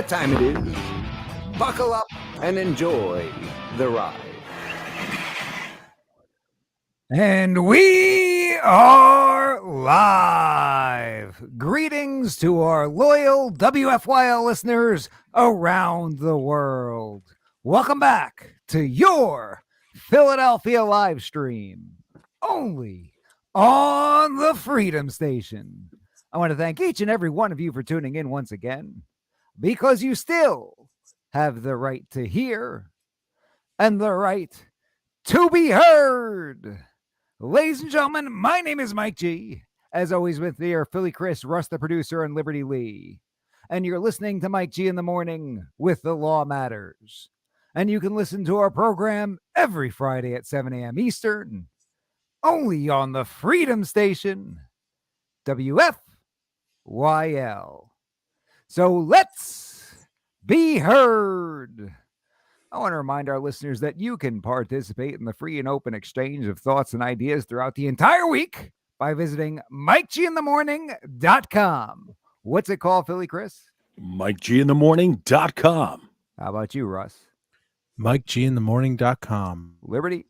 what time it is. Buckle up and enjoy the ride. And we are live. Greetings to our loyal WFYL listeners around the world. Welcome back to your Philadelphia live stream, only on the Freedom Station. I want to thank each and every one of you for tuning in once again, because you still have the right to hear and the right to be heard. Ladies and gentlemen, my name is Mike G. As always, with me are Philly Chris, Russ the producer, and Liberty Lee. And you're listening to Mike G in the Morning with The Law Matters. And you can listen to our program every Friday at 7 a.m. Eastern, only on the Freedom Station, WFYL. So let's be heard. I want to remind our listeners that you can participate in the free and open exchange of thoughts and ideas throughout the entire week by visiting MikeGinTheMorning.com. What's it called, Philly Chris? MikeGinTheMorning.com. How about you, Russ? MikeGinTheMorning.com. Liberty?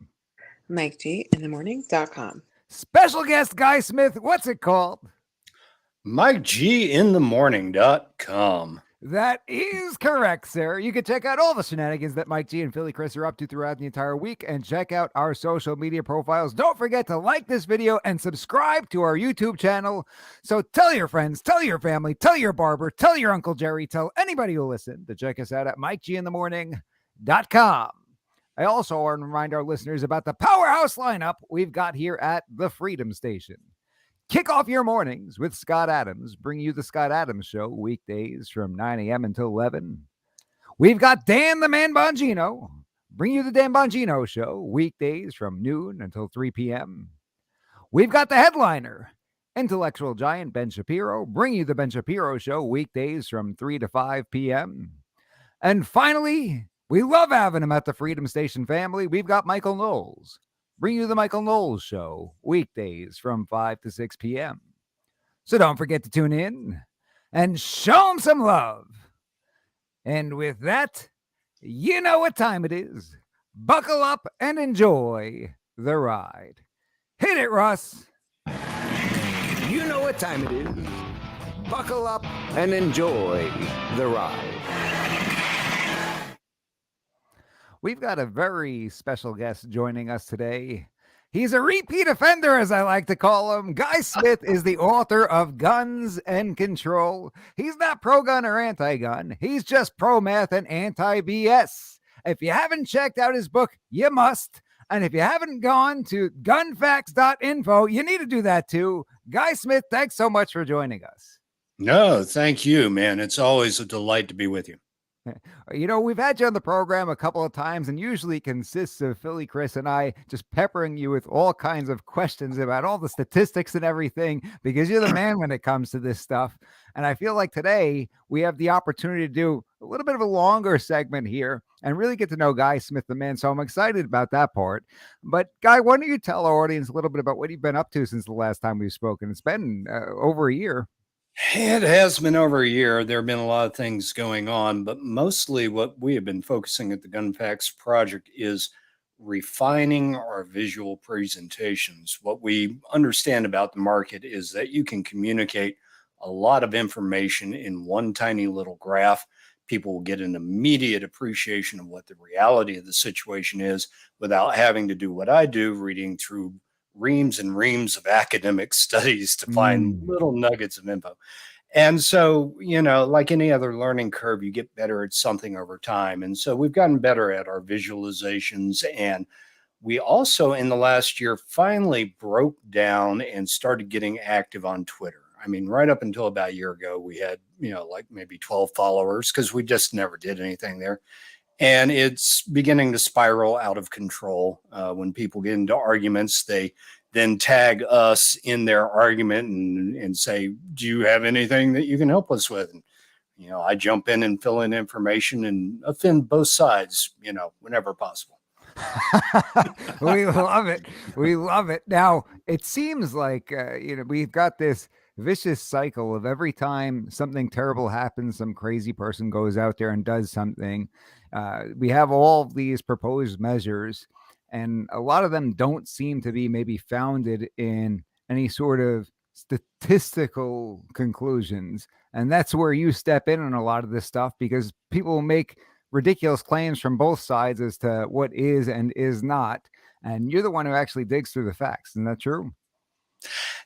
MikeGinTheMorning.com. Special guest Guy Smith, what's it called? MikeGinTheMorning.com. That is correct, sir. You can check out all the shenanigans that Mike G and Philly Chris are up to throughout the entire week and check out our social media profiles. Don't forget to like this video and subscribe to our YouTube channel. So tell your friends, tell your family, tell your barber, tell your Uncle Jerry, tell anybody who listen to check us out at MikeGinTheMorning.com. I also want to remind our listeners about the powerhouse lineup we've got here at the Freedom Station. Kick off your mornings with Scott Adams, bring you the Scott Adams Show weekdays from 9 a.m. until 11. We've got Dan the Man Bongino, bring you the Dan Bongino Show weekdays from noon until 3 p.m. We've got the headliner, intellectual giant Ben Shapiro, bring you the Ben Shapiro Show weekdays from 3 to 5 p.m. And finally, we love having him at the Freedom Station family. We've got Michael Knowles. Bring you the Michael Knowles Show weekdays from 5 to 6 p.m. So don't forget to tune in and show him some love. And with that, you know what time it is. Buckle up and enjoy the ride. Hit it, Russ. You know what time it is. Buckle up and enjoy the ride. We've got a very special guest joining us today. He's a repeat offender, as I like to call him. Guy Smith is the author of Guns and Control. He's not pro-gun or anti-gun. He's just pro-meth and anti-BS. If you haven't checked out his book, you must. And if you haven't gone to gunfacts.info, you need to do that too. Guy Smith, thanks so much for joining us. No, thank you, man. It's always a delight to be with you. You know, we've had you on the program a couple of times, and usually consists of Philly Chris and I just peppering you with all kinds of questions about all the statistics and everything, because you're the man when it comes to this stuff. And I feel like today we have the opportunity to do a little bit of a longer segment here and really get to know Guy Smith, the man. So I'm excited about that part. But Guy, why don't you tell our audience a little bit about what you've been up to since the last time we've spoken? It's been over a year. It has been over a year. There have been a lot of things going on, but mostly what we have been focusing at the Gun Facts Project is refining our visual presentations. What we understand about the market is that you can communicate a lot of information in one tiny little graph. People will get an immediate appreciation of what the reality of the situation is without having to do what I do, reading through reams and reams of academic studies to find little nuggets of info. And so, you know, like any other learning curve, you get better at something over time. And so we've gotten better at our visualizations. And we also, in the last year, finally broke down and started getting active on Twitter. I mean, right up until about a year ago, we had, you know, like maybe 12 followers because we just never did anything there. And it's beginning to spiral out of control. When people get into arguments, they then tag us in their argument and say, do you have anything that you can help us with? And, you know, I jump in and fill in information and offend both sides, you know, whenever possible. We love it. We love it. Now, it seems like, you know, we've got this vicious cycle of every time something terrible happens, some crazy person goes out there and does something. We have all these proposed measures, and a lot of them don't seem to be maybe founded in any sort of statistical conclusions. And that's where you step in on a lot of this stuff, because people make ridiculous claims from both sides as to what is and is not. And you're the one who actually digs through the facts. Isn't that true?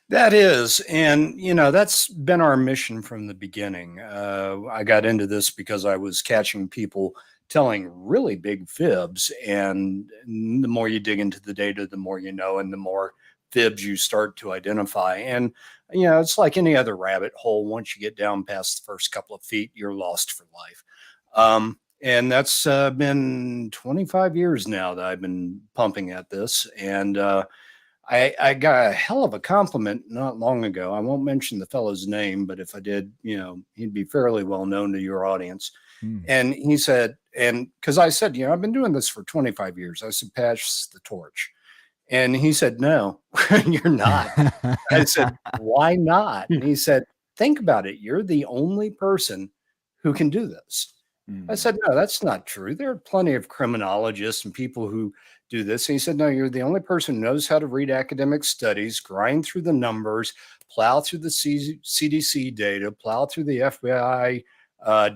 That is, and that's been our mission from the beginning. I got into this because I was catching people telling really big fibs, and the more you dig into the data, the more you know, and the more fibs you start to identify. And it's like any other rabbit hole. Once you get down past the first couple of feet, you're lost for life. And that's been 25 years now that I've been pumping at this. And I got a hell of a compliment not long ago. I won't mention the fellow's name, but if I did, he'd be fairly well known to your audience. And he said, and because I said, I've been doing this for 25 years. I said, pass the torch. And he said, no, you're not. I said, why not? And he said, think about it. You're the only person who can do this. I said, no, that's not true. There are plenty of criminologists and people who do this. And he said, no, you're the only person who knows how to read academic studies, grind through the numbers, plow through the CDC data, plow through the FBI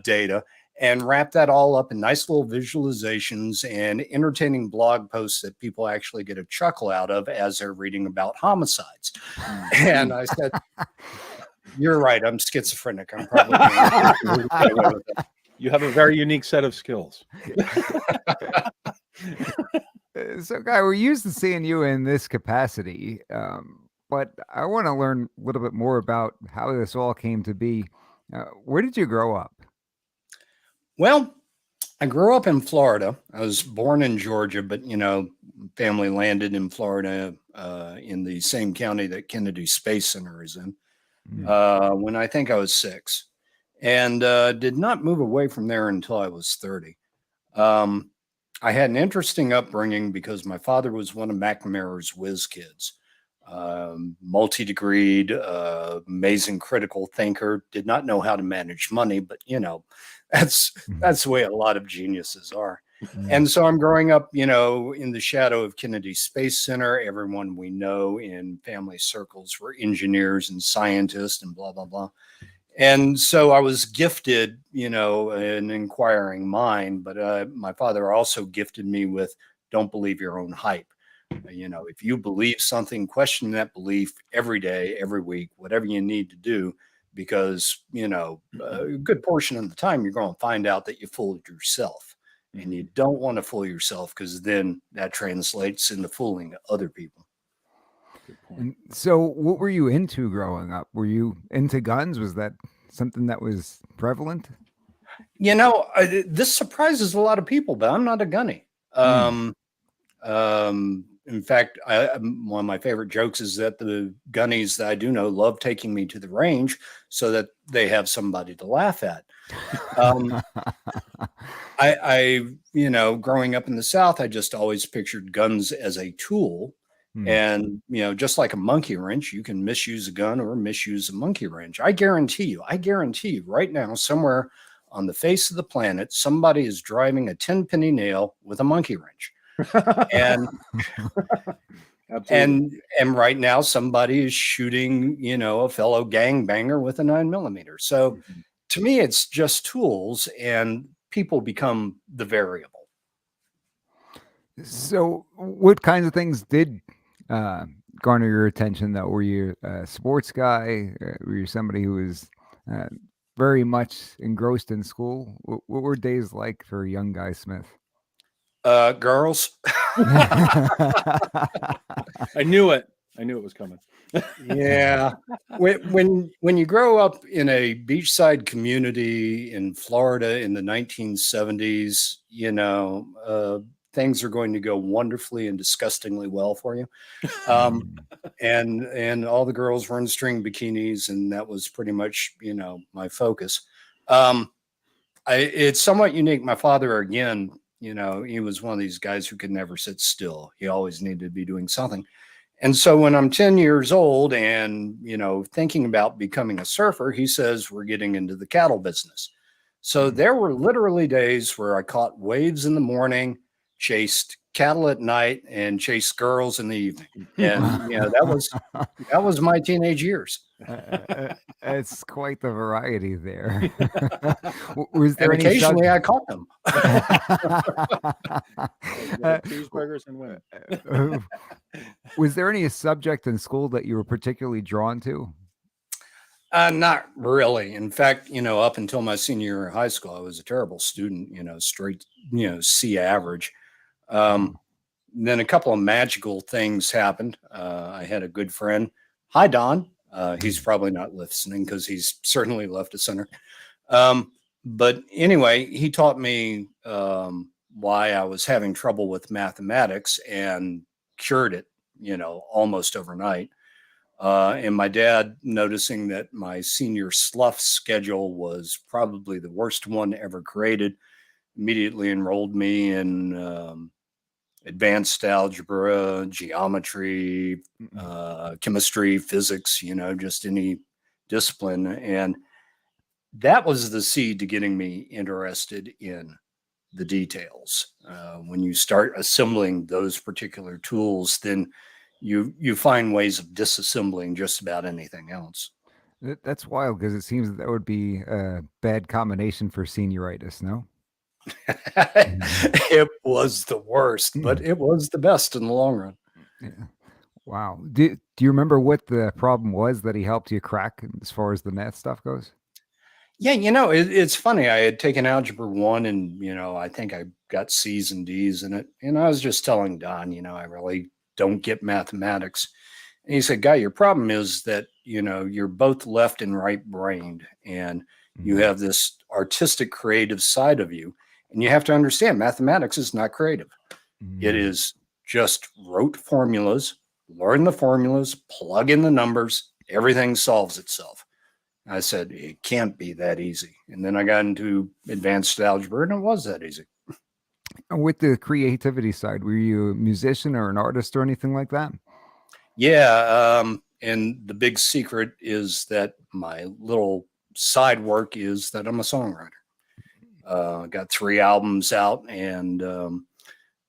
data, and wrap that all up in nice little visualizations and entertaining blog posts that people actually get a chuckle out of as they're reading about homicides. And I said, you're right. I'm schizophrenic. I'm probably You have a very unique set of skills. So, Guy, we're used to seeing you in this capacity, but I want to learn a little bit more about how this all came to be. Where did you grow up? Well, I grew up in Florida. I was born in Georgia, but, family landed in Florida in the same county that Kennedy Space Center is in when I think I was 6. And did not move away from there until I was 30. I had an interesting upbringing because my father was one of McNamara's whiz kids, multi-degreed, amazing critical thinker, did not know how to manage money, but that's the way a lot of geniuses are. And so I'm growing up, in the shadow of Kennedy Space Center. Everyone we know in family circles were engineers and scientists and blah, blah, blah. And so I was gifted, an inquiring mind, but my father also gifted me with don't believe your own hype. If you believe something, question that belief every day, every week, whatever you need to do, because, a good portion of the time you're going to find out that you fooled yourself. And you don't want to fool yourself, because then that translates into fooling other people. And so what were you into growing up? Were you into guns? Was that something that was prevalent? This surprises a lot of people, but I'm not a gunny. In fact, one of my favorite jokes is that the gunnies that I do know love taking me to the range so that they have somebody to laugh at. Growing up in the South, I just always pictured guns as a tool. And, just like a monkey wrench, you can misuse a gun or misuse a monkey wrench. I guarantee you right now, somewhere on the face of the planet, somebody is driving a 10-penny nail with a monkey wrench. And and right now somebody is shooting, a fellow gangbanger with a 9mm. So to me, it's just tools, and people become the variable. So what kinds of things did garner your attention, though? Were you a sports guy? Were you somebody who was very much engrossed in school? What were days like for young Guy Smith? Girls. I knew it was coming. Yeah. When you grow up in a beachside community in Florida in the 1970s, things are going to go wonderfully and disgustingly well for you. And all the girls were in string bikinis, and that was pretty much, my focus. It's somewhat unique. My father, again, he was one of these guys who could never sit still. He always needed to be doing something. And so when I'm 10 years old and, thinking about becoming a surfer, he says, we're getting into the cattle business. So there were literally days where I caught waves in the morning, chased cattle at night, and chased girls in the evening. And, that was my teenage years. It's quite the variety there. Was And there any occasionally I caught them. Cheeseburgers and women. Was there any subject in school that you were particularly drawn to? Not really. In fact, up until my senior year in high school, I was a terrible student, straight, C average. Then a couple of magical things happened. I had a good friend. Hi, Don. He's probably not listening because he's certainly left a center. But anyway, he taught me why I was having trouble with mathematics and cured it, almost overnight. And my dad, noticing that my senior slough schedule was probably the worst one ever created, immediately enrolled me in advanced algebra, geometry, chemistry, physics, just any discipline. And that was the seed to getting me interested in the details. When you start assembling those particular tools, then you find ways of disassembling just about anything else. That's wild because it seems that would be a bad combination for senioritis, no? It was the worst, but it was the best in the long run. Yeah. Wow. Do you remember what the problem was that he helped you crack as far as the math stuff goes? Yeah, it's funny. I had taken Algebra 1 and, I think I got C's and D's in it. And I was just telling Don, I really don't get mathematics. And he said, Guy, your problem is that, you're both left and right brained and you have this artistic creative side of you. And you have to understand mathematics is not creative. It is just rote formulas, learn the formulas, plug in the numbers, everything solves itself. I said, it can't be that easy. And then I got into advanced algebra and it was that easy. With the creativity side, were you a musician or an artist or anything like that? Yeah. And the big secret is that my little side work is that I'm a songwriter. Got 3 albums out, and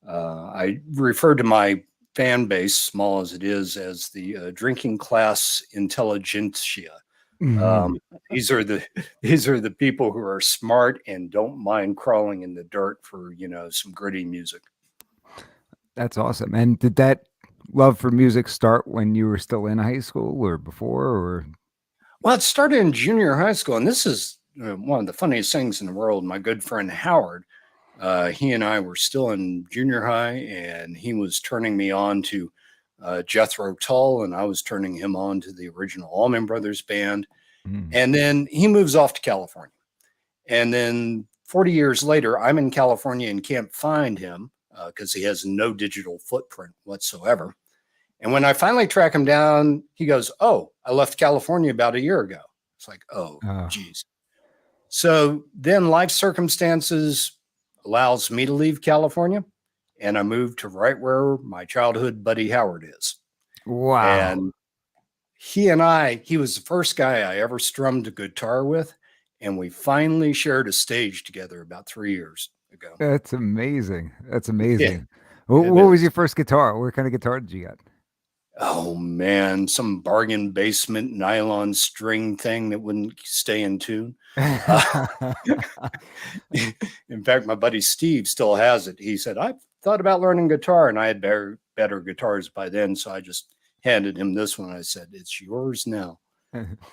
I refer to my fan base, small as it is, as the drinking class intelligentsia. These are the people who are smart and don't mind crawling in the dirt for some gritty music. That's awesome. And did that love for music start when you were still in high school or before? Or well, it started in junior high school, and this is one of the funniest things in the world. My good friend Howard, he and I were still in junior high, and he was turning me on to Jethro Tull, and I was turning him on to the original Allman Brothers Band. And then he moves off to California. And then 40 years later, I'm in California and can't find him because he has no digital footprint whatsoever. And when I finally track him down, he goes, "Oh, I left California about a year ago." It's like, oh, geez. So then life circumstances allows me to leave California, and I moved to right where my childhood buddy Howard is. wow. And he was the first guy I ever strummed a guitar with, and we finally shared a stage together about 3 years ago. That's amazing. That's amazing. Yeah, what was your first guitar? What kind of guitar did you get? Oh man, some bargain basement nylon string thing that wouldn't stay in tune. In fact, my buddy Steve still has it. He said, I thought about learning guitar, and I had better guitars by then. So I just handed him this one. I said, it's yours now.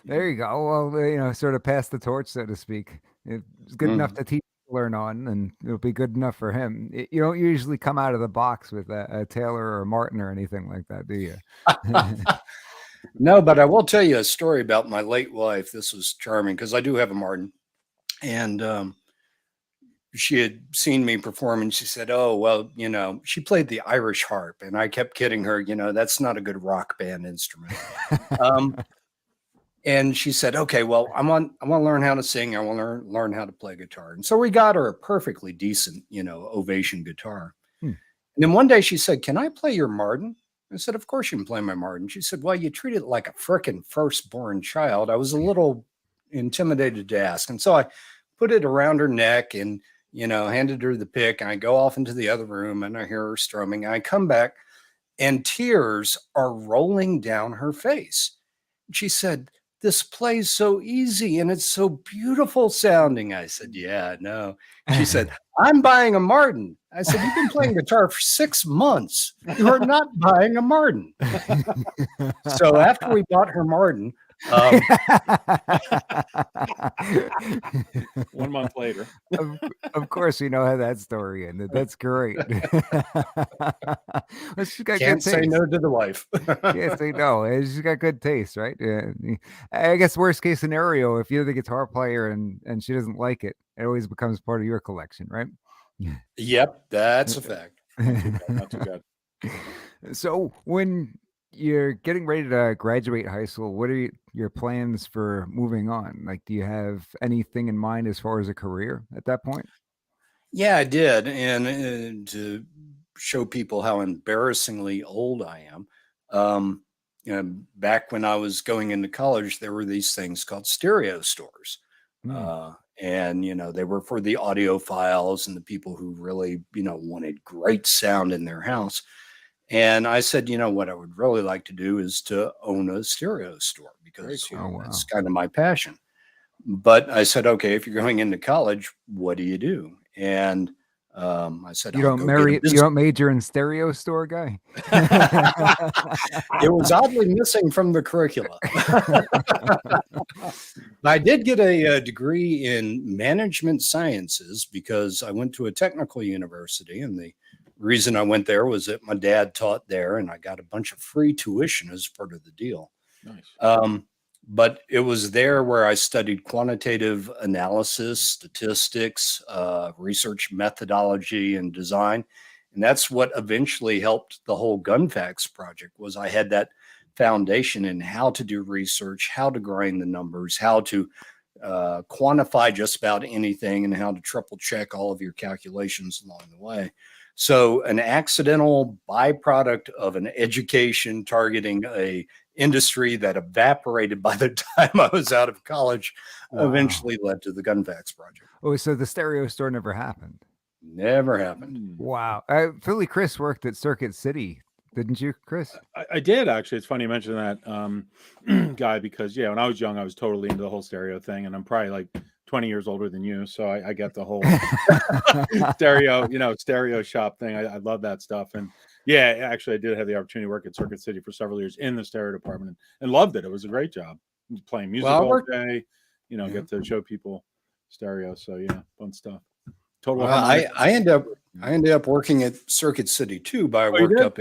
There you go. Well, sort of pass the torch, so to speak. It's good enough to teach, learn on, and it'll be good enough for him. You don't usually come out of the box with a Taylor or a Martin or anything like that, do you? No, but I will tell you a story about my late wife. This was charming because I do have a Martin, and she had seen me perform, and she said, "Oh, well, she played the Irish harp," and I kept kidding her, that's not a good rock band instrument. And she said, "Okay, well, I want to learn how to sing. I want to learn how to play guitar." And so we got her a perfectly decent, Ovation guitar. And then one day she said, "Can I play your Martin?" I said, of course you can play my Martin. She said, well, you treat it like a frickin' firstborn child. I was a little intimidated to ask. And so I put it around her neck and, handed her the pick. And I go off into the other room and I hear her strumming. I come back and tears are rolling down her face. She said, this plays so easy and it's so beautiful sounding. I said, yeah, I know. She said, I'm buying a Martin. I said, you've been playing guitar for 6 months. You are not buying a Martin. So after we bought her Martin, 1 month later. Of course, you know how that story ended. That's great. Well, she's got can't good say taste. no to the wife. Yes, they know. She's got good taste, right? I guess worst case scenario, if you're the guitar player and she doesn't like it, it always becomes part of your collection, right? Yep, that's a fact. Not too bad. So when you're getting ready to graduate high school, what are your plans for moving on? Like, do you have anything in mind as far as a career at that point? Yeah, I did. And to show people how embarrassingly old I am, back when I was going into college, there were these things called stereo stores. And, they were for the audiophiles and the people who really, wanted great sound in their house. And I said, what I would really like to do is to own a stereo store because that's kind of my passion. But I said, okay, if you're going into college, what do you do? And I said, you don't major in stereo store, guy. It was oddly missing from the curricula. I did get a degree in management sciences because I went to a technical university, and the reason I went there was that my dad taught there, and I got a bunch of free tuition as part of the deal. Nice. But it was there where I studied quantitative analysis, statistics, research methodology, and design. And that's what eventually helped the whole GunFacts project. Was I had that foundation in how to do research, how to grind the numbers, how to quantify just about anything, and how to triple check all of your calculations along the way. So an accidental byproduct of an education targeting a industry that evaporated by the time I was out of college eventually led to the GunFacts project. Oh, so the stereo store never happened. Never happened. Wow. Philly Chris worked at Circuit City, didn't you, Chris? I did, actually. It's funny you mentioned that, Guy, because when I was young, I was totally into the whole stereo thing, and I'm probably like 20 years older than you, so I get the whole stereo shop thing. I love that stuff. And actually I did have the opportunity to work at Circuit City for several years in the stereo department and loved it. It was a great job playing music all day, get to show people stereo. So fun stuff. Total. I ended up working at Circuit City too, but I worked up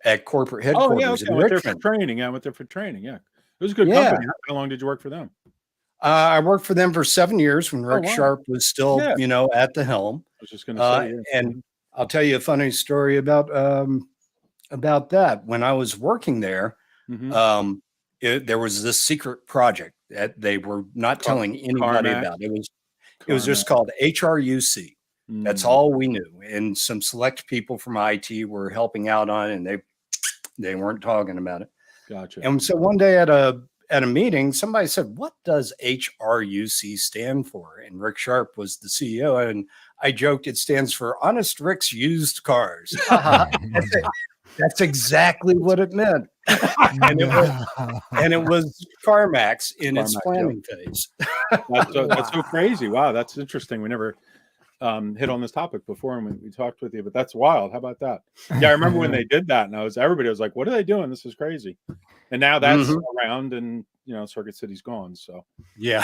at corporate headquarters in Richmond. I went there for training. Yeah. It was a good company. How long did you work for them? I worked for them for 7 years when Rick Sharp was still, at the helm. I was just going to say, and I'll tell you a funny story about that. When I was working there, there was this secret project that they were not telling anybody about. It was just called HRUC. That's all we knew. And some select people from IT were helping out on it, and they weren't talking about it. Gotcha. And so one day at a meeting, somebody said, what does HRUC stand for? And Rick Sharp was the CEO. And I joked, it stands for Honest Rick's Used Cars. That's exactly what it meant. and it was CarMax in its planning phase. That's so crazy. Wow. That's interesting. We never hit on this topic before and we talked with you, but that's wild. How about that? Yeah. I remember when they did that and everybody was like, what are they doing? This is crazy. And now that's around and, Circuit City's gone. So we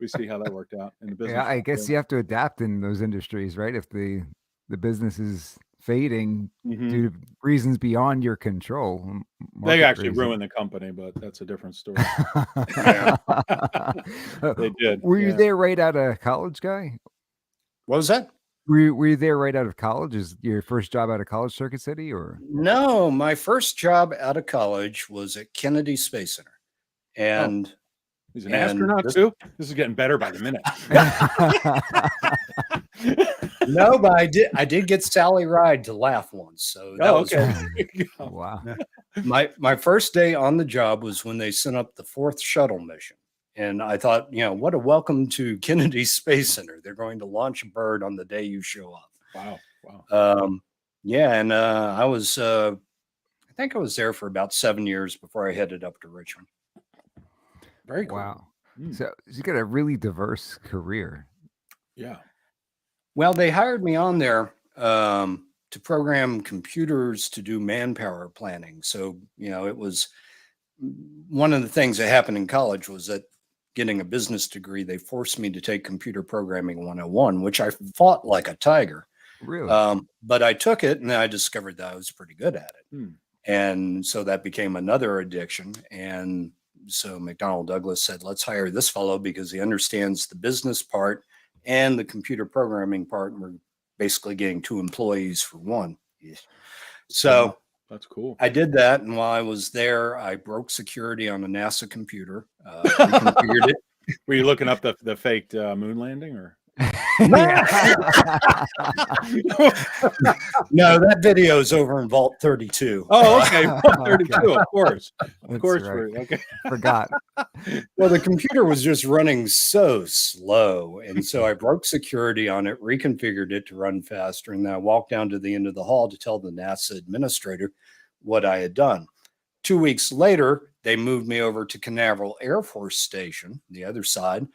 see how that worked out in the business. Yeah, I guess you have to adapt in those industries, right? If the business is fading due to reasons beyond your control. They actually ruined the company, but that's a different story. They did. Were you there right out of college, Guy? What was that? Were you there right out of college? Is your first job out of college Circuit City, or? No, my first job out of college was at Kennedy Space Center. And he's an astronaut too? This is getting better by the minute. No, but I did get Sally Ride to laugh once. So that Oh, was okay. fun. There you go. Wow. My first day on the job was when they sent up the 4th shuttle mission. And I thought, what a welcome to Kennedy Space Center. They're going to launch a bird on the day you show up. Wow. Wow. Yeah, and I think I was there for about 7 years before I headed up to Richmond. Very cool. Wow. Mm. So you got a really diverse career. Yeah. Well, they hired me on there to program computers to do manpower planning. So, it was one of the things that happened in college was that getting a business degree, they forced me to take computer programming 101, which I fought like a tiger. Really? But I took it and I discovered that I was pretty good at it. Hmm. And so that became another addiction. And so McDonnell Douglas said, let's hire this fellow because he understands the business part and the computer programming part. And we're basically getting 2 employees for 1. So That's cool. I did that. And while I was there, I broke security on a NASA computer, reconfigured it. Were you looking up the faked moon landing or? No, that video is over in Vault 32. Oh, okay. 32, of course. Of That's course. right. Okay. Forgot. Well, the computer was just running so slow. And so I broke security on it, reconfigured it to run faster. And then I walked down to the end of the hall to tell the NASA administrator what I had done. 2 weeks later, they moved me over to Canaveral Air Force Station, the other side,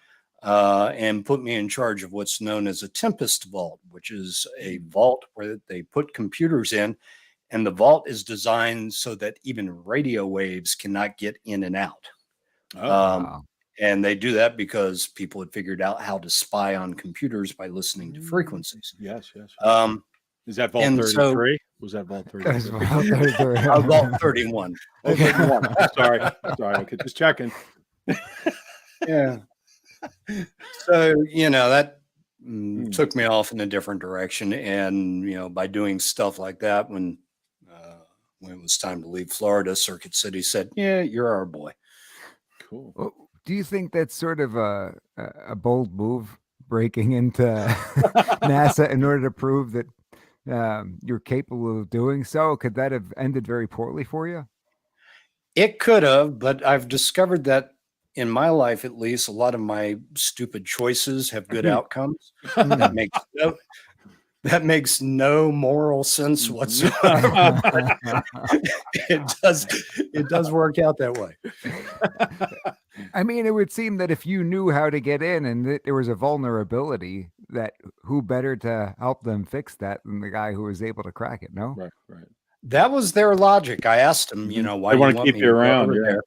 and put me in charge of what's known as a Tempest Vault, which is a vault where they put computers in. And the vault is designed so that even radio waves cannot get in and out. Oh, Wow. And they do that because people had figured out how to spy on computers by listening to frequencies. yes. Is that Vault and so- 33? Was that Vault 33? That's wild. Vault 31. Oh, 31. Sorry. Okay, just checking. Yeah. So, that Hmm. took me off in a different direction. And, by doing stuff like that, when it was time to leave Florida, Circuit City said, yeah, you're our boy. Cool. Well, do you think that's sort of a bold move, breaking into NASA in order to prove that you're capable of doing so? Could that have ended very poorly for you? It could have, but I've discovered that in my life, at least, a lot of my stupid choices have good outcomes. That makes no moral sense whatsoever. It does work out that way. I mean, it would seem that if you knew how to get in and that there was a vulnerability, that who better to help them fix that than the guy who was able to crack it? No. Right. That was their logic. I asked them, why They do want you to want keep me you to go around. over Yeah. there?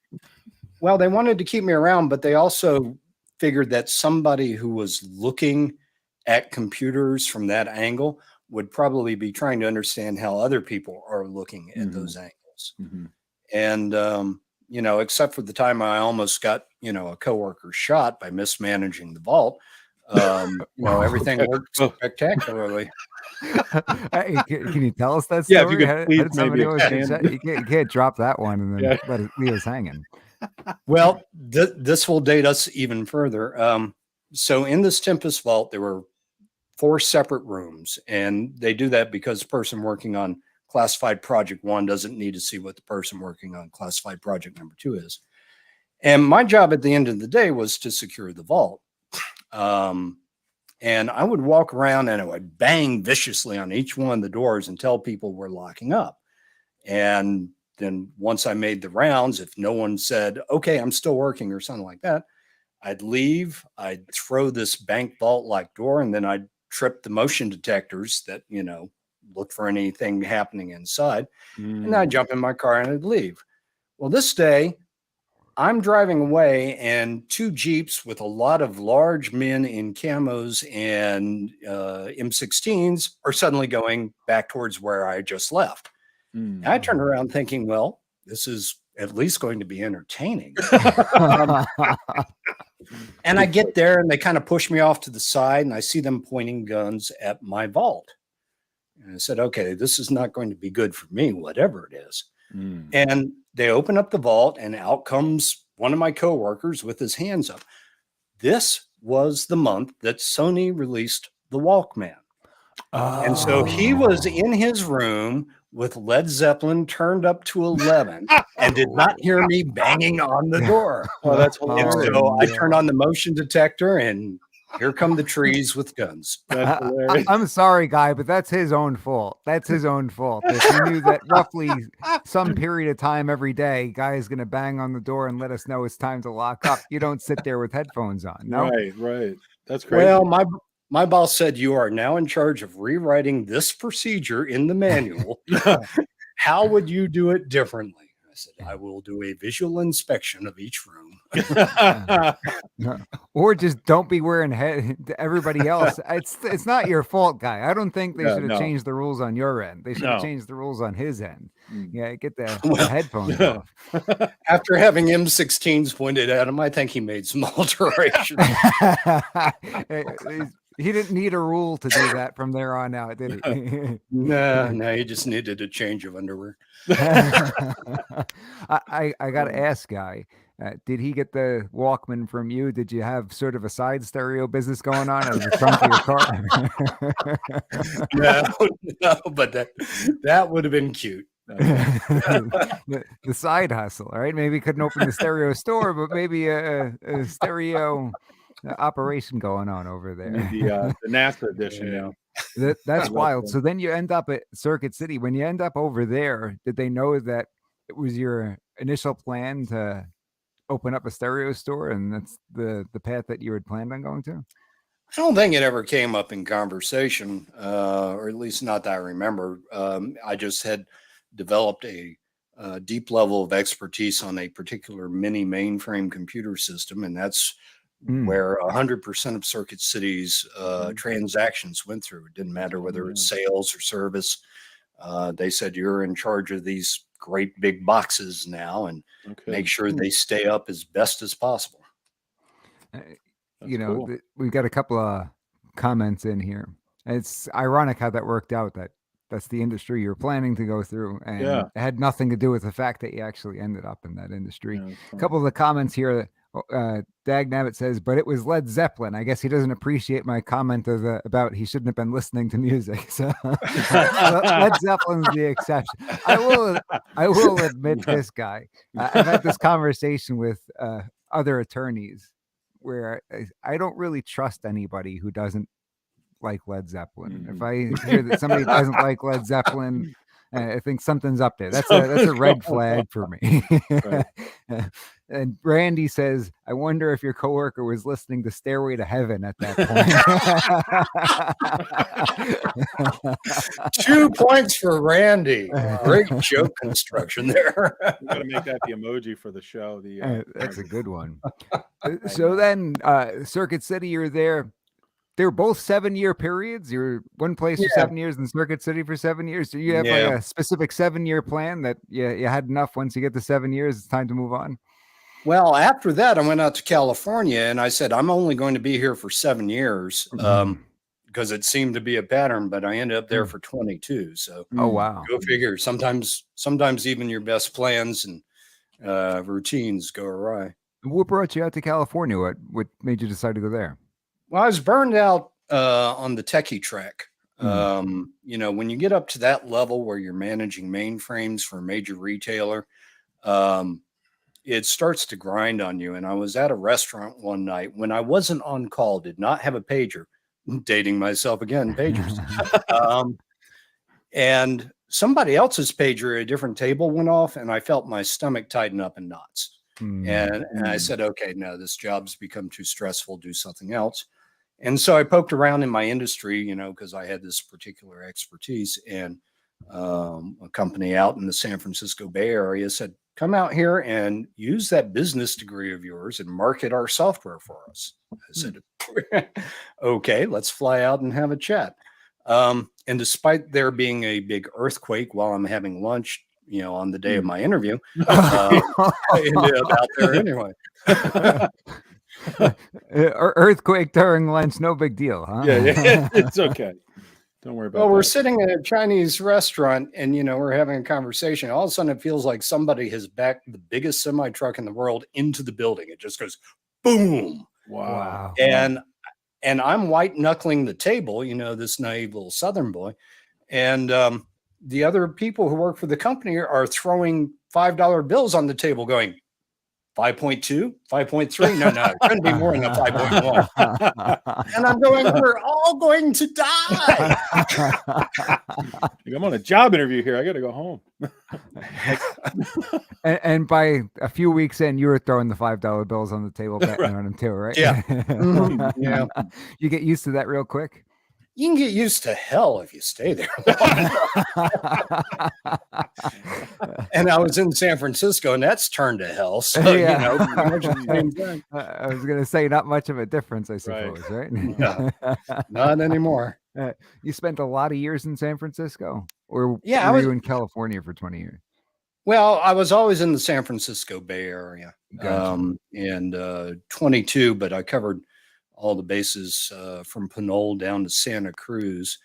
Well, they wanted to keep me around, but they also figured that somebody who was looking at computers from that angle would probably be trying to understand how other people are looking at those angles. Mhm. And, except for the time I almost got, a coworker shot by mismanaging the vault, everything worked spectacularly. Hey, can you tell us that story? Yeah, if you could How please did somebody maybe always get expand. shot? You can't drop that one and then Yeah. let it leave us hanging. Well, this will date us even further. So in this Tempest Vault, there were 4 separate rooms, and they do that because the person working on classified project 1 doesn't need to see what the person working on classified project number 2 is. And my job at the end of the day was to secure the vault. And I would walk around and I would bang viciously on each one of the doors and tell people we're locking up. And then once I made the rounds, if no one said, okay, I'm still working or something like that, I'd leave, I'd throw this bank vault like door, and then I'd trip the motion detectors that, look for anything happening inside. And I'd jump in my car and I'd leave. Well, this day I'm driving away, and 2 Jeeps with a lot of large men in camos and M16s are suddenly going back towards where I just left. And I turned around thinking, well, this is at least going to be entertaining. And I get there and they kind of push me off to the side, and I see them pointing guns at my vault. And I said, okay, this is not going to be good for me, whatever it is. And they open up the vault, and out comes one of my coworkers with his hands up. This was the month that Sony released the Walkman. And so he was in his room with Led Zeppelin turned up to 11 and did not hear me banging on the door. Oh, that's And hilarious. so I turned on the motion detector, and here come the trees with guns. That's hilarious. I'm sorry, guy, but that's his own fault. That's his own fault. If he knew that roughly some period of time every day, guy is going to bang on the door and let us know it's time to lock up, you don't sit there with headphones on. No. Right. That's crazy. Well, my boss said, you are now in charge of rewriting this procedure in the manual. How would you do it differently? I said, I will do a visual inspection of each room. Or just don't be wearing everybody else. It's not your fault, guy. I don't think they should have changed the rules on your end. They should have changed the rules on his end. Yeah, get the headphones off. After having M16s pointed at him, I think he made some alterations. He didn't need a rule to do that from there on out, did he? No, he just needed a change of underwear. I got to ask, guy, did he get the Walkman from you? Did you have sort of a side stereo business going on in the trunk of your car? No, but that would have been cute. The side hustle, all right? Maybe couldn't open the stereo store, but maybe a stereo operation going on over there. The NASA edition. That's wild. So then you end up at Circuit City. When you end up over there, did they know that it was your initial plan to open up a stereo store, and that's the path that you had planned on going to? I don't think it ever came up in conversation, or at least not that I remember. I just had developed a deep level of expertise on a particular mini mainframe computer system, and that's where 100% of Circuit City's transactions went through. It didn't matter whether it's sales or service. They said, you're in charge of these great big boxes now, and make sure they stay up as best as possible. Cool. We've got a couple of comments in here. It's ironic how that worked out, that's the industry you're planning to go through, and it had nothing to do with the fact that you actually ended up in that industry. A couple of the comments here, Dag Nabbit says, but it was Led Zeppelin. I guess he doesn't appreciate my comment about he shouldn't have been listening to music. So Led Zeppelin's the exception. I will admit this, guy. I've had this conversation with other attorneys where I don't really trust anybody who doesn't like Led Zeppelin. If I hear that somebody doesn't like Led Zeppelin, I think something's up there. That's a red flag for me. And Randy says, I wonder if your coworker was listening to Stairway to Heaven at that point. 2 points for Randy. Great joke construction there. I'm going to make that the emoji for the show. That's a good one. So then Circuit City, you're there. They're both 7-year periods. You're one place for 7 years and Circuit City for 7 years. Do you have like a specific 7-year plan that you had enough once you get to 7 years, it's time to move on? Well, after that, I went out to California and I said, I'm only going to be here for 7 years because it seemed to be a pattern, but I ended up there for 22. So, oh, wow. Go figure. Sometimes even your best plans and routines go awry. What brought you out to California? What made you decide to go there? Well, I was burned out on the techie track. When you get up to that level where you're managing mainframes for a major retailer, it starts to grind on you. And I was at a restaurant one night when I wasn't on call, did not have a pager, dating myself again, pagers. And somebody else's pager at a different table went off and I felt my stomach tighten up in knots. And I said, okay, no, this job's become too stressful, do something else. And so I poked around in my industry, because I had this particular expertise, and a company out in the San Francisco Bay Area said, come out here and use that business degree of yours and market our software for us. I said, okay, let's fly out and have a chat. And despite there being a big earthquake while I'm having lunch, on the day of my interview, I ended up out there anyway. Earthquake during lunch, no big deal, huh? Yeah, it's okay. Don't worry about it. Well, we're sitting at a Chinese restaurant and, we're having a conversation. All of a sudden, it feels like somebody has backed the biggest semi truck in the world into the building. It just goes boom. Wow. And and I'm white knuckling the table, this naive little Southern boy. And the other people who work for the company are throwing $5 bills on the table going, 5.2, 5.3. No, it couldn't be more than a 5.1. And I'm going, we're all going to die. I'm on a job interview here. I got to go home. and by a few weeks in, you were throwing the $5 bills on the table, betting on them too, right? Yeah. Mm-hmm. Yeah. You get used to that real quick. You can get used to hell if you stay there. And I was in San Francisco, and that's turned to hell. So, Yeah. same thing. I was going to say, not much of a difference, I suppose, right? No, not anymore. You spent a lot of years in San Francisco, or Yeah, were you in California for 20 years? Well, I was always in the San Francisco Bay Area, Gotcha. and 22, but I covered all the bases from Pinole down to Santa Cruz.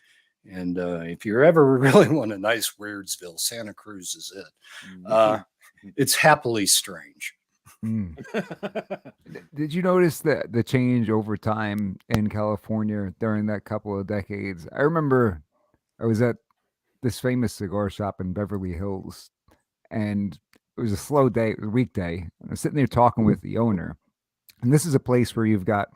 And if you ever really want a nice Weirdsville, Santa Cruz is it. It's happily strange. Did you notice the change over time in California during that couple of decades? I remember I was at this famous cigar shop in Beverly Hills, and it was a slow day, it was a weekday. I was sitting there talking with the owner, and this is a place where you've got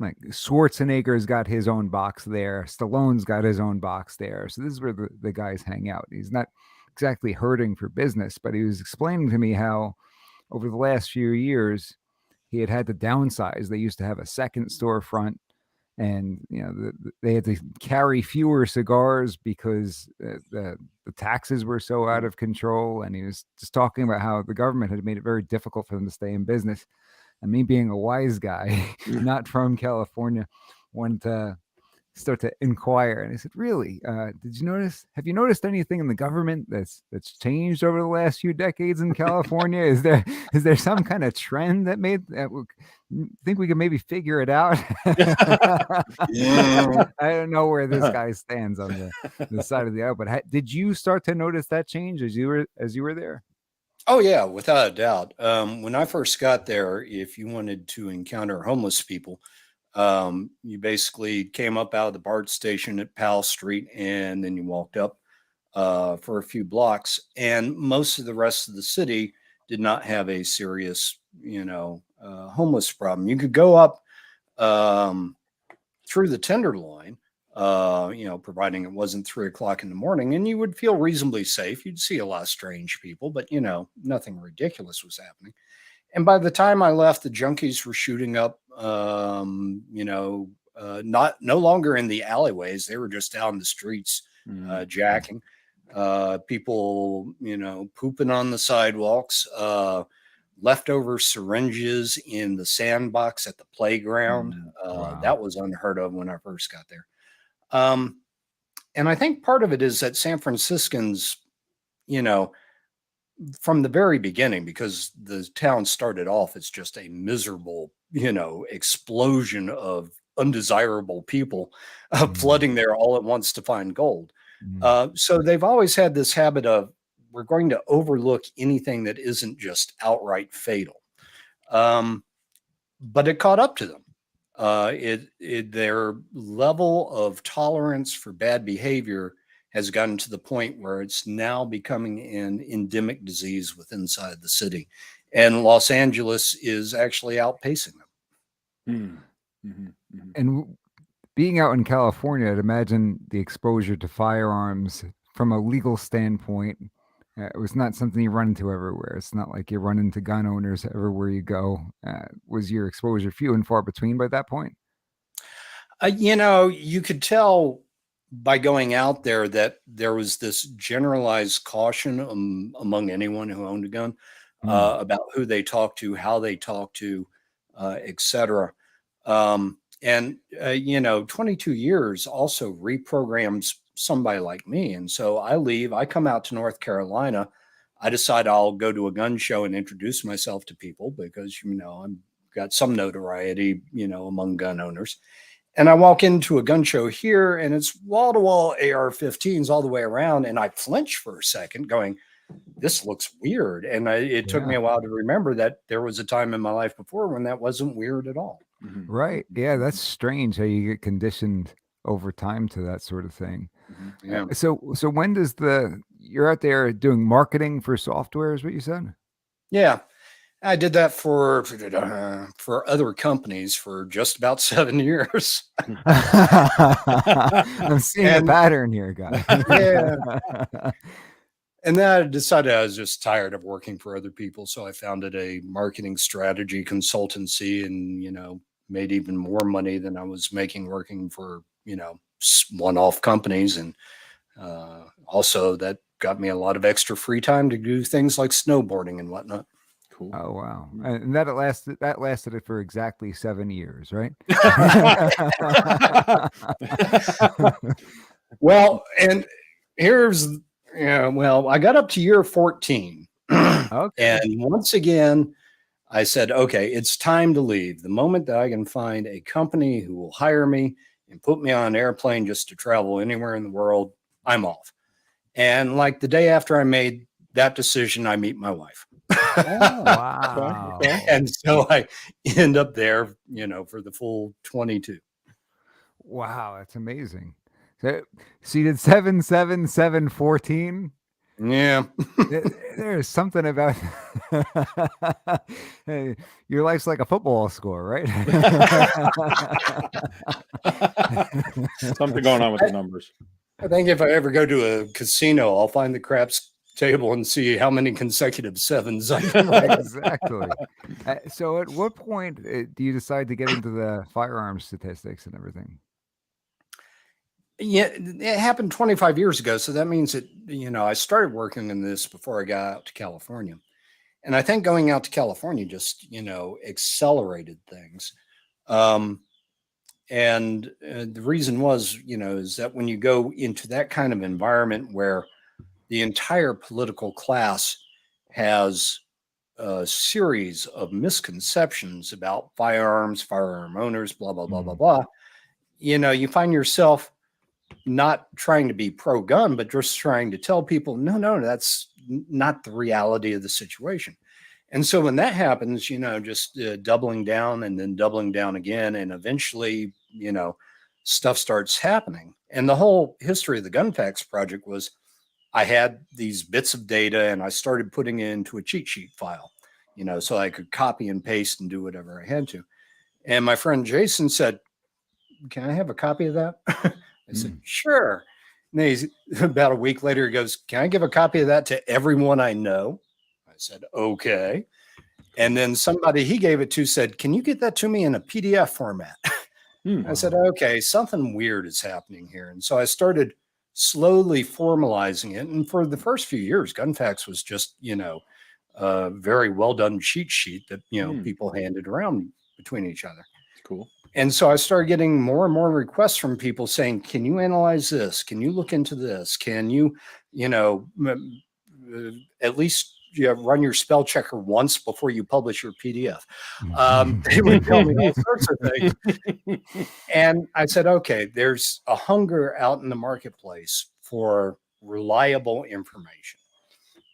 like Schwarzenegger's got his own box there, Stallone's got his own box there. So this is where the guys hang out. He's not exactly hurting for business, but he was explaining to me how over the last few years he had to downsize. They used to have a second storefront, and they had to carry fewer cigars because the taxes were so out of control. And he was just talking about how the government had made it very difficult for them to stay in business. And me being a wise guy, not from California, wanted to start to inquire. And I said, really, have you noticed anything in the government that's changed over the last few decades in California? Is there some kind of trend that think we can maybe figure it out? I don't know where this guy stands on the side of the aisle, but did you start to notice that change as you were there? Oh, yeah, without a doubt. When I first got there, if you wanted to encounter homeless people, you basically came up out of the BART station at Powell Street, and then you walked up for a few blocks. And most of the rest of the city did not have a serious, homeless problem. You could go up through the Tenderloin, providing it wasn't 3 o'clock in the morning, and you would feel reasonably safe. You'd see a lot of strange people, but nothing ridiculous was happening. And by the time I left, the junkies were shooting up, no longer in the alleyways. They were just out in the streets, jacking, people, pooping on the sidewalks, leftover syringes in the sandbox at the playground. Wow. That was unheard of when I first got there. And I think part of it is that San Franciscans, from the very beginning, because the town started off as just a miserable, explosion of undesirable people flooding there all at once to find gold. So they've always had this habit of, we're going to overlook anything that isn't just outright fatal. But it caught up to them. Their level of tolerance for bad behavior has gotten to the point where it's now becoming an endemic disease within inside the city, and Los Angeles is actually outpacing them. And being out in California, I'd imagine the exposure to firearms from a legal standpoint, it was not something you run into everywhere. It's not like you run into gun owners everywhere you go. Was your exposure few and far between by that point? You could tell by going out there that there was this generalized caution among anyone who owned a gun about who they talked to, how they talked to, etc. 22 years also reprograms somebody like me. And so I come out to North Carolina. I decide I'll go to a gun show and introduce myself to people because, I've got some notoriety, among gun owners. And I walk into a gun show here, and it's wall-to-wall AR-15s all the way around. And I flinch for a second going, this looks weird. And it took me a while to remember that there was a time in my life before when that wasn't weird at all. Mhm. Right. Yeah, that's strange how you get conditioned over time to that sort of thing. Yeah. So when does you're out there doing marketing for software is what you said? Yeah. I did that for other companies for just about 7 years. I'm seeing a And pattern here, guy. yeah, and then I decided I was just tired of working for other people, so I founded a marketing strategy consultancy and, made even more money than I was making working for, one-off companies. And also that got me a lot of extra free time to do things like snowboarding and whatnot. Cool. Oh wow. And that lasted it for exactly 7 years, right? Well, and here's I got up to year 14. Okay. And once again, I said, okay, it's time to leave. The moment that I can find a company who will hire me and put me on an airplane just to travel anywhere in the world, I'm off. And like the day after I made that decision, I meet my wife. Wow. Okay. And so I end up there, for the full 22. Wow, that's amazing. So you did 7, 7, 7, 14. Yeah. There's something about hey, your life's like a football score, right? Something going on with the numbers. I think if I ever go to a casino, I'll find the craps table and see how many consecutive sevens I can write. Exactly. So at what point do you decide to get into the firearms statistics and everything? Yeah, it happened 25 years ago. So that means that, I started working in this before I got out to California. And I think going out to California just, accelerated things. And the reason was, is that when you go into that kind of environment where the entire political class has a series of misconceptions about firearms, firearm owners, blah, blah, blah, blah, blah, you find yourself not trying to be pro gun, but just trying to tell people, no, that's not the reality of the situation. And so when that happens, just doubling down and then doubling down again, and eventually, stuff starts happening. And the whole history of the Gun Facts Project was I had these bits of data and I started putting it into a cheat sheet file, so I could copy and paste and do whatever I had to. And my friend Jason said, "Can I have a copy of that?" I said, "Sure." And then about a week later, he goes, "Can I give a copy of that to everyone I know?" I said, "Okay." And then somebody he gave it to said, "Can you get that to me in a PDF format?" I said, "Okay, something weird is happening here." And so I started slowly formalizing it. And for the first few years, Gun Facts was just, a very well done cheat sheet that, people handed around between each other. Cool. And so I started getting more and more requests from people saying, "Can you analyze this? Can you look into this? Can you, at least run your spell checker once before you publish your PDF?" They would tell me all sorts of things. And I said, okay, there's a hunger out in the marketplace for reliable information.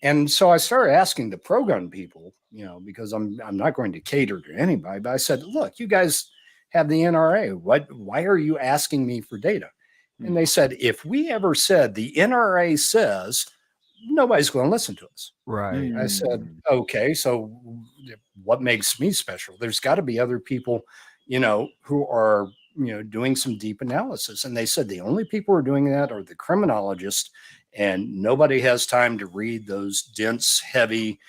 And so I started asking the pro gun people, because I'm not going to cater to anybody, but I said, "Look, you guys have the NRA. Why are you asking me for data?" And they said, "If we ever said the NRA says," nobody's going to listen to us. Right. I said, "Okay, so what makes me special? There's got to be other people, who are, doing some deep analysis." And they said the only people who are doing that are the criminologists, and nobody has time to read those dense, heavy,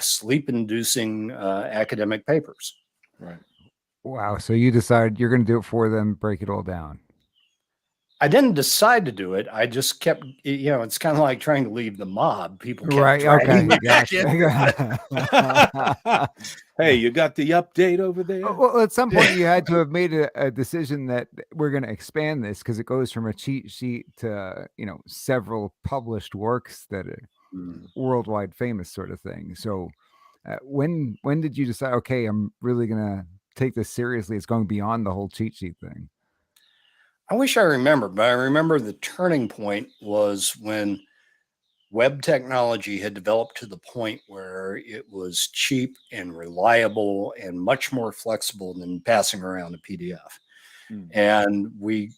sleep-inducing academic papers. Right. Wow. So you decide you're going to do it for them, break it all down. I didn't decide to do it. I just kept, it's kind of like trying to leave the mob. People kept Right. dragging me Okay. back in. Gotcha. Hey, you got the update over there? Well, at some point you had to have made a decision that we're going to expand this because it goes from a cheat sheet to, several published works that are worldwide famous sort of thing. So when did you decide, okay, I'm really going to take this seriously? It's going beyond the whole cheat sheet thing. I wish I remember, but I remember the turning point was when web technology had developed to the point where it was cheap and reliable and much more flexible than passing around a PDF. And we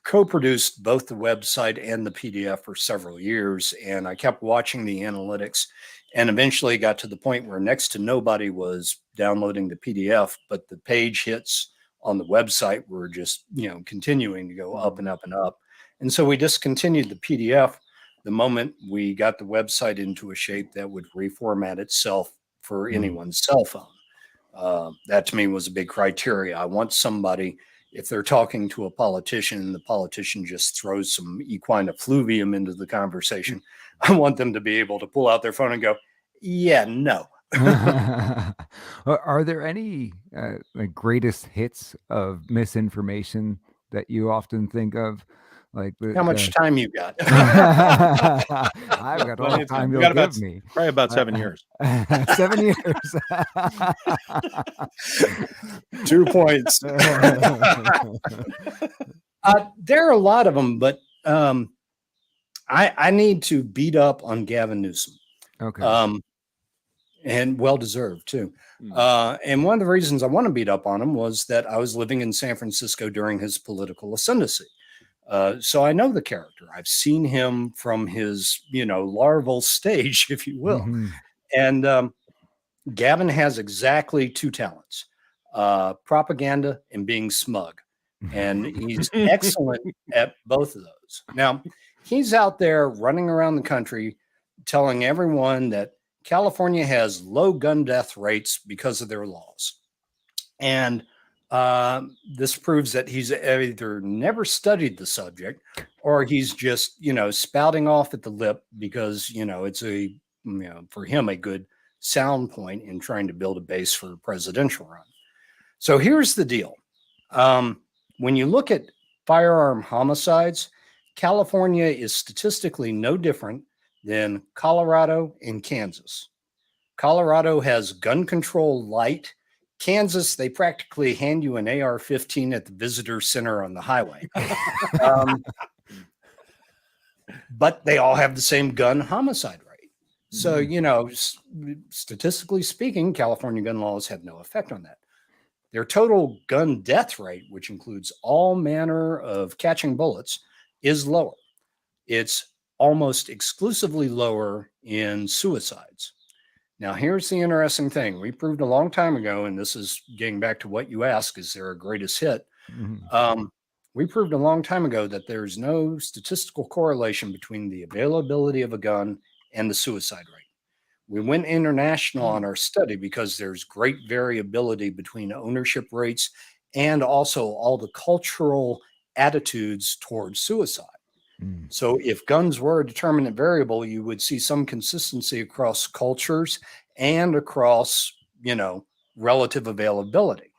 co-produced both the website and the PDF for several years. And I kept watching the analytics and eventually got to the point where next to nobody was downloading the PDF, but the page hits on the website were just, continuing to go up and up and up. And so we discontinued the PDF the moment we got the website into a shape that would reformat itself for anyone's cell phone. That to me was a big criteria. I want somebody, if they're talking to a politician and the politician just throws some equine effluvium into the conversation, I want them to be able to pull out their phone and go, yeah, no. Are there any like greatest hits of misinformation that you often think of? Like How much time you got? I've got all the time you'll about, give me. Probably about 7 years. 7 years. 2 points. There are a lot of them, but I need to beat up on Gavin Newsom. Okay. And well-deserved too. And one of the reasons I want to beat up on him was that I was living in San Francisco during his political ascendancy. So I know the character. I've seen him from his, larval stage, if you will. And Gavin has exactly 2 talents, propaganda and being smug. And he's excellent at both of those. Now, he's out there running around the country telling everyone that California has low gun death rates because of their laws. And this proves that he's either never studied the subject or he's just, spouting off at the lip because, it's for him, a good sound point in trying to build a base for a presidential run. So here's the deal. When you look at firearm homicides, California is statistically no different than Colorado and Kansas. Colorado has gun control light. Kansas, they practically hand you an AR-15 at the visitor center on the highway. But they all have the same gun homicide rate. So, statistically speaking, California gun laws have no effect on that. Their total gun death rate, which includes all manner of catching bullets, is lower. It's almost exclusively lower in suicides. Now, here's the interesting thing. We proved a long time ago, and this is getting back to what you asked, is there a greatest hit? We proved a long time ago that there's no statistical correlation between the availability of a gun and the suicide rate. We went international on our study because there's great variability between ownership rates and also all the cultural attitudes towards suicide. So if guns were a determinant variable, you would see some consistency across cultures and across, relative availability.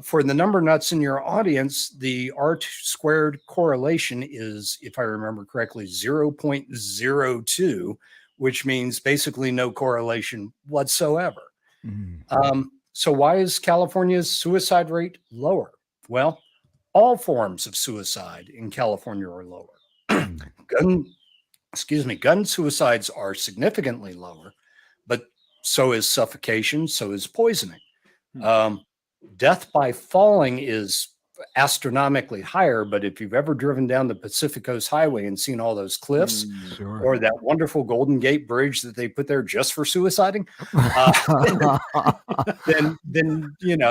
For the number nuts in your audience, the R-squared correlation is, if I remember correctly, 0.02, which means basically no correlation whatsoever. So why is California's suicide rate lower? Well, all forms of suicide in California are lower. Gun suicides are significantly lower, but so is suffocation, so is poisoning. Death by falling is astronomically higher, but if you've ever driven down the Pacific Coast Highway and seen all those cliffs or that wonderful Golden Gate Bridge that they put there just for suiciding, then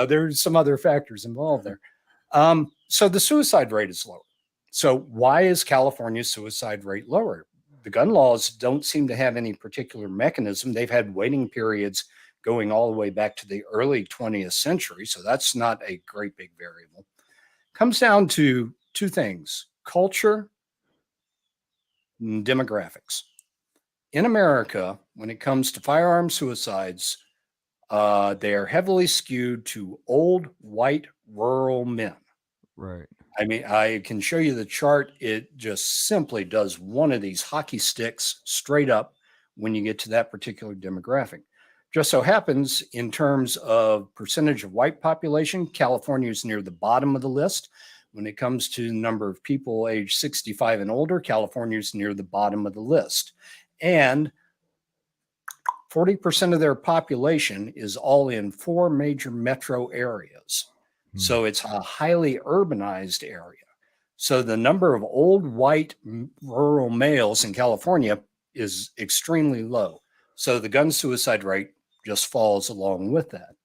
there's some other factors involved there. So the suicide rate is lower. So why is California's suicide rate lower? The gun laws don't seem to have any particular mechanism. They've had waiting periods going all the way back to the early 20th century. So that's not a great big variable. Comes down to 2 things: culture and demographics. In America, when it comes to firearm suicides, they are heavily skewed to old, white, rural men. Right. I mean, I can show you the chart. It just simply does one of these hockey sticks straight up when you get to that particular demographic. Just so happens, in terms of percentage of white population, California is near the bottom of the list. when it comes to the number of people age 65 and older, California is near the bottom of the list. And 40% of their population is all in 4 major metro areas. So it's a highly urbanized area. So the number of old white rural males in California is extremely low. So the gun suicide rate just falls along with that.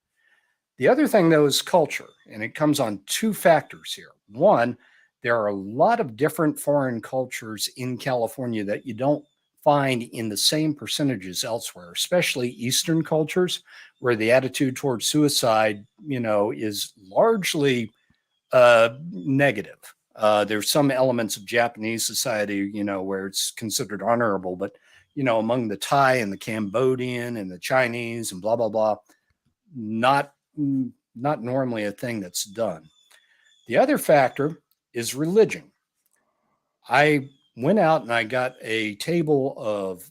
The other thing, though, is culture, and it comes on 2 factors here. One, there are a lot of different foreign cultures in California that you don't find in the same percentages elsewhere, especially Eastern cultures, where the attitude towards suicide, is largely negative. There's some elements of Japanese society, where it's considered honorable, but, among the Thai and the Cambodian and the Chinese and blah, blah, blah, not normally a thing that's done. The other factor is religion. I went out and I got a table of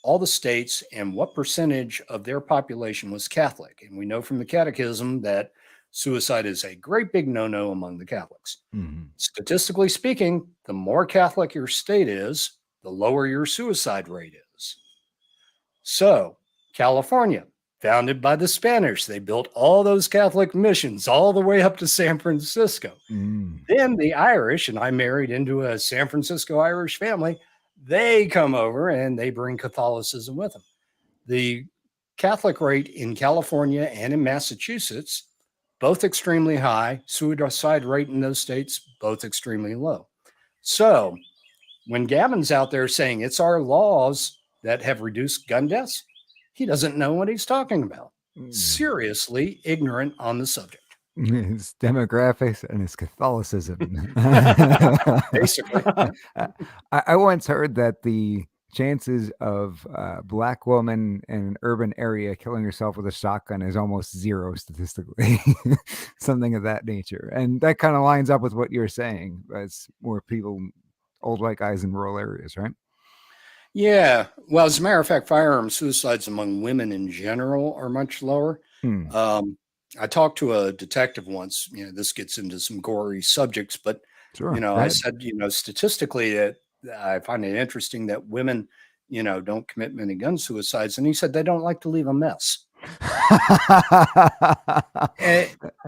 all the states and what percentage of their population was Catholic. And we know from the catechism that suicide is a great big no-no among the Catholics. Mm-hmm. Statistically speaking, the more Catholic your state is, the lower your suicide rate is. So, California, founded by the Spanish, they built all those Catholic missions all the way up to San Francisco. Then the Irish, and I married into a San Francisco Irish family, they come over and they bring Catholicism with them. The Catholic rate in California and in Massachusetts, both extremely high. Suicide rate in those states, both extremely low. So when Gavin's out there saying it's our laws that have reduced gun deaths, he doesn't know what he's talking about. Seriously ignorant on the subject. His demographics and his Catholicism. Basically. I once heard that the chances of a Black woman in an urban area killing herself with a shotgun is almost zero statistically. Something of that nature. And that kind of lines up with what you're saying. It's more people, old white guys in rural areas, right? Yeah. Well, as a matter of fact, firearm suicides among women in general are much lower. I talked to a detective once, this gets into some gory subjects, but, sure, I said, statistically that I find it interesting that women, don't commit many gun suicides. And he said they don't like to leave a mess.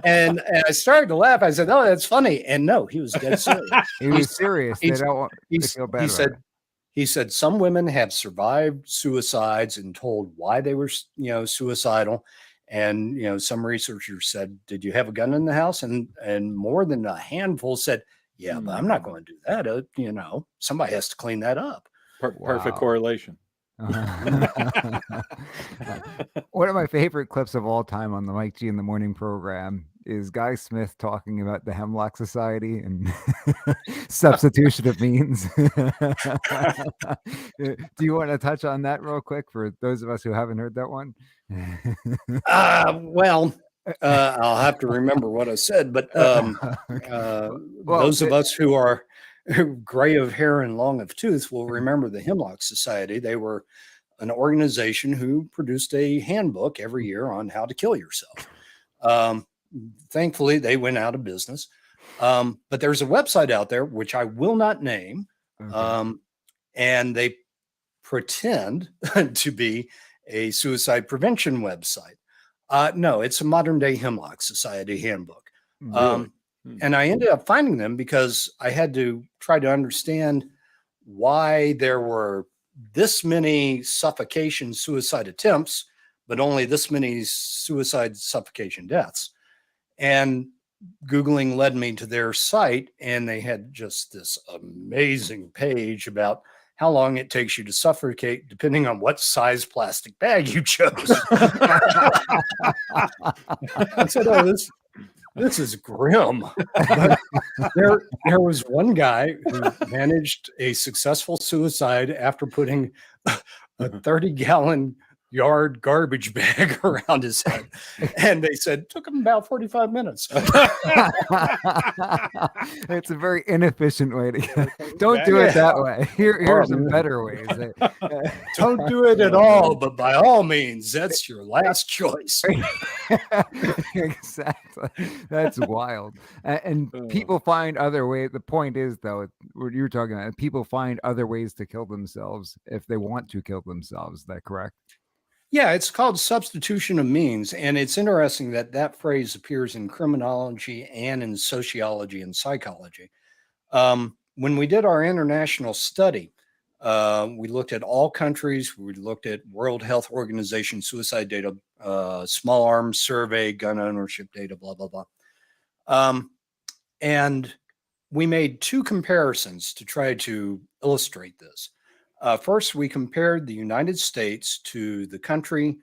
and I started to laugh. I said, "Oh, that's funny." And no, he was dead serious. He was serious. They don't want to feel bad. He said some women have survived suicides and told why they were, suicidal. And, some researchers said, "Did you have a gun in the house?" And more than a handful said, "Yeah, but I'm not going to do that. Somebody has to clean that up." Perfect correlation. One of my favorite clips of all time on the Mike G in the Morning program is Guy Smith talking about the Hemlock Society and substitution of means. Do you want to touch on that real quick for those of us who haven't heard that one? I'll have to remember what I said, but those of us who are gray of hair and long of tooth will remember the Hemlock Society. They were an organization who produced a handbook every year on how to kill yourself. Thankfully, they went out of business. But there's a website out there, which I will not name, and they pretend to be a suicide prevention website. No, it's a modern day Hemlock Society handbook. Really? And I ended up finding them because I had to try to understand why there were this many suffocation suicide attempts, but only this many suicide suffocation deaths. And Googling led me to their site, and they had just this amazing page about how long it takes you to suffocate depending on what size plastic bag you chose. I said, "Oh, this is grim." But there was one guy who managed a successful suicide after putting a 30-gallon yard garbage bag around his head. And they said, took him about 45 minutes. It's a very inefficient way to don't do it that way. Here's some better ways. Don't do it at all, but by all means, that's your last choice. Exactly. That's wild. And people find other ways. The point is, though, what you're talking about, people find other ways to kill themselves if they want to kill themselves. Is that correct? Yeah, it's called substitution of means. And it's interesting that that phrase appears in criminology and in sociology and psychology. When we did our international study, we looked at all countries. We looked at World Health Organization suicide data, small arms survey, gun ownership data, blah, blah, blah. And we made two comparisons to try to illustrate this. First, we compared the United States to the country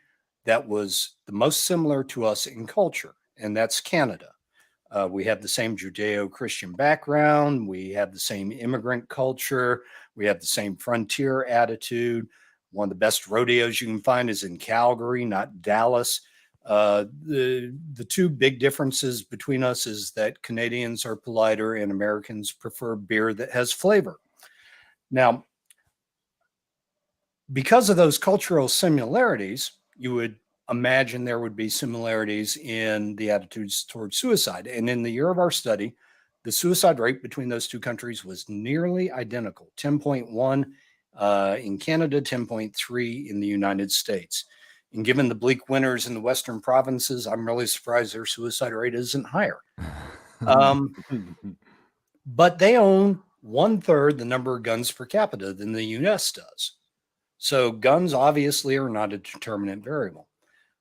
that was the most similar to us in culture, and that's Canada. We have the same Judeo-Christian background. We have the same immigrant culture. We have the same frontier attitude. One of the best rodeos you can find is in Calgary, not Dallas. The two big differences between us is that Canadians are politer and Americans prefer beer that has flavor. Now, because of those cultural similarities, you would imagine there would be similarities in the attitudes towards suicide. And in the year of our study, the suicide rate between those two countries was nearly identical, 10.1 in Canada, 10.3 in the United States. And given the bleak winters in the Western provinces, I'm really surprised their suicide rate isn't higher. But they own 1/3 the number of guns per capita than the US does. So guns obviously are not a determinant variable.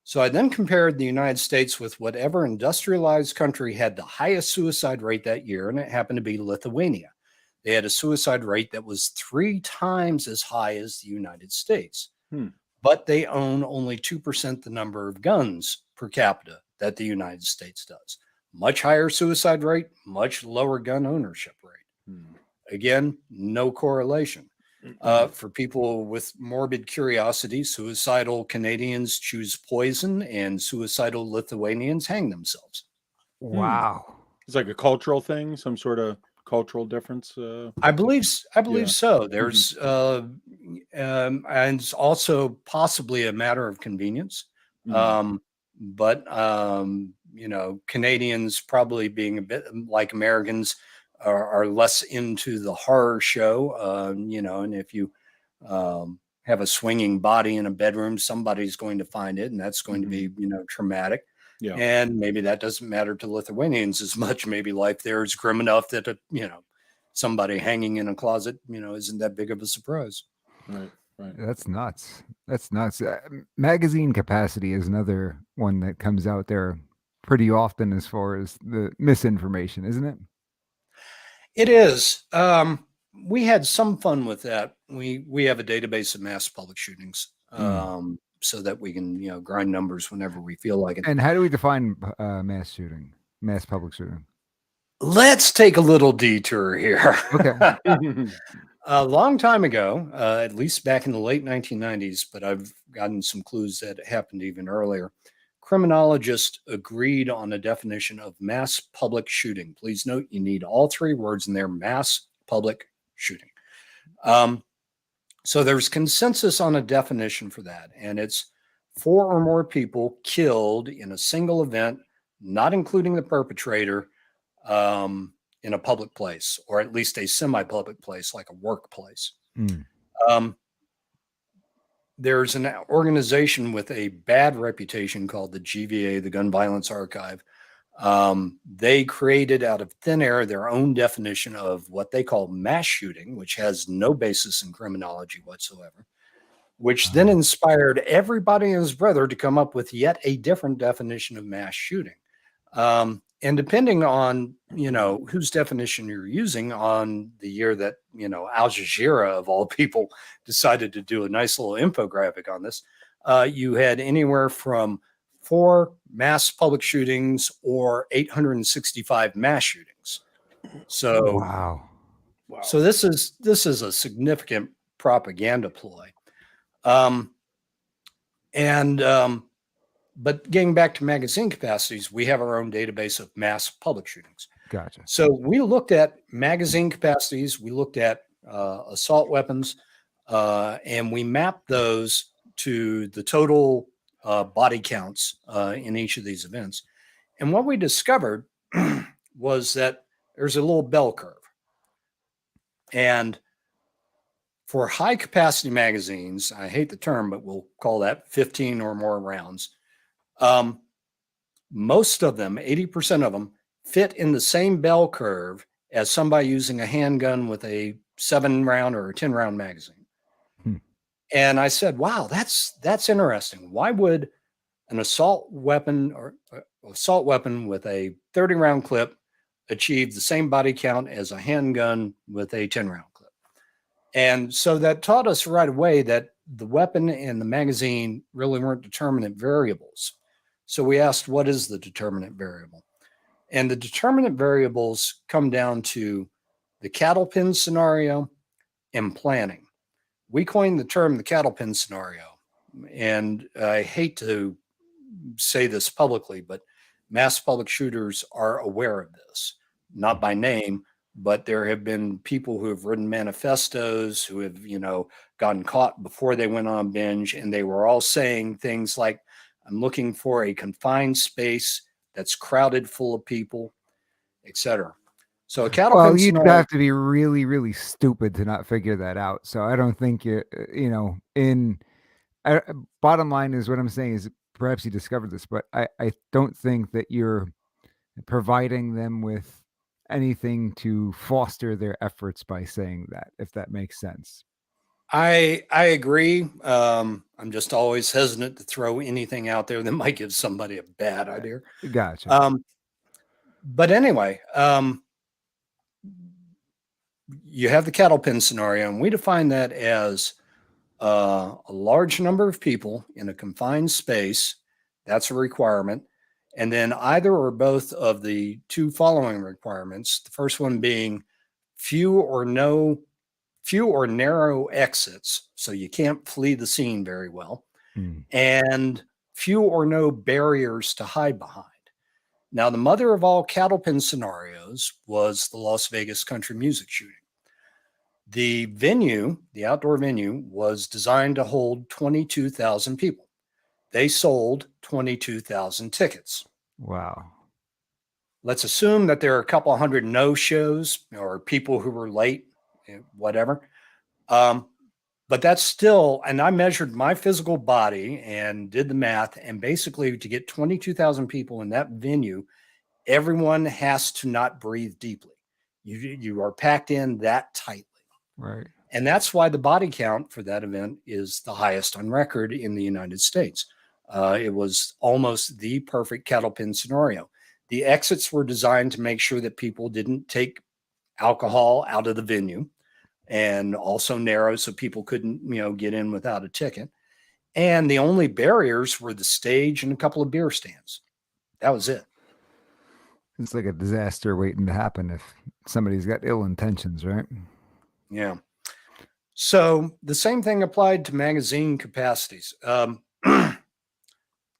So I then compared the United States with whatever industrialized country had the highest suicide rate that year, and it happened to be Lithuania. They had a suicide rate that was 3 times as high as the United States. But they own only 2% the number of guns per capita that the United States does. Much higher suicide rate, much lower gun ownership rate. Again, no correlation. For people with morbid curiosity, suicidal Canadians choose poison and suicidal Lithuanians hang themselves. Wow. It's like a cultural thing, some sort of cultural difference. I believe so. There's and it's also possibly a matter of convenience. But Canadians probably being a bit like Americans are less into the horror show, and if you have a swinging body in a bedroom, somebody's going to find it, and that's going to be, traumatic. Yeah. And maybe that doesn't matter to Lithuanians as much. Maybe life there is grim enough that, somebody hanging in a closet, isn't that big of a surprise. Right. That's nuts. Magazine capacity is another one that comes out there pretty often as far as the misinformation, isn't it? It is. We had some fun with that. We have a database of mass public shootings, so that we can, grind numbers whenever we feel like it. And how do we define mass public shooting? Let's take a little detour here. Okay. A long time ago, at least back in the late 1990s, but I've gotten some clues that it happened even earlier. Criminologists agreed on a definition of mass public shooting. Please note, you need all 3 words in there: mass public shooting. So there's consensus on a definition for that, and it's 4 or more people killed in a single event, not including the perpetrator, in a public place, or at least a semi-public place like a workplace. There's an organization with a bad reputation called the GVA, the Gun Violence Archive. They created out of thin air their own definition of what they call mass shooting, which has no basis in criminology whatsoever, which then inspired everybody and his brother to come up with yet a different definition of mass shooting. And depending on, whose definition you're using, on the year that, Al Jazeera, of all people, decided to do a nice little infographic on this, you had anywhere from 4 mass public shootings or 865 mass shootings. So, wow. So this is a significant propaganda ploy. But getting back to magazine capacities, we have our own database of mass public shootings. Gotcha. So we looked at magazine capacities, we looked at assault weapons, and we mapped those to the total body counts in each of these events. And what we discovered was that there's a little bell curve. And for high capacity magazines, I hate the term, but we'll call that 15 or more rounds. Most of them, 80% of them, fit in the same bell curve as somebody using a handgun with a 7-round or a 10-round magazine. And I said, wow, that's interesting. Why would an assault weapon with a 30-round clip achieve the same body count as a handgun with a 10-round clip? And so that taught us right away that the weapon and the magazine really weren't determinate variables. So we asked, what is the determinant variable? And the determinant variables come down to the cattle pen scenario and planning. We coined the term the cattle pen scenario. And I hate to say this publicly, but mass public shooters are aware of this, not by name, but there have been people who have written manifestos, who have, gotten caught before they went on binge, and they were all saying things like, I'm looking for a confined space that's crowded full of people, etc. So a cattle pen you'd scenario, have to be really, really stupid to not figure that out. So I don't think bottom line is what I'm saying is perhaps you discovered this, but I don't think that you're providing them with anything to foster their efforts by saying that, if that makes sense. I agree. I'm just always hesitant to throw anything out there that might give somebody a bad idea. Gotcha. But anyway, you have the cattle pen scenario, and we define that as a large number of people in a confined space. That's a requirement. And then either or both of the two following requirements, the first one being few or narrow exits, so you can't flee the scene very well, and few or no barriers to hide behind. Now, the mother of all cattle pen scenarios was the Las Vegas country music shooting. The venue, the outdoor venue, was designed to hold 22,000 people. They sold 22,000 tickets. Wow. Let's assume that there are a couple hundred no-shows or people who were late, whatever. But that's still, and I measured my physical body and did the math, and basically to get 22,000 people in that venue, everyone has to not breathe deeply. You are packed in that tightly. Right. And that's why the body count for that event is the highest on record in the United States. It was almost the perfect cattle pen scenario. The exits were designed to make sure that people didn't take alcohol out of the venue, and also narrow so people couldn't, get in without a ticket. And the only barriers were the stage and a couple of beer stands. That was it. It's like a disaster waiting to happen if somebody's got ill intentions, right? Yeah. So the same thing applied to magazine capacities.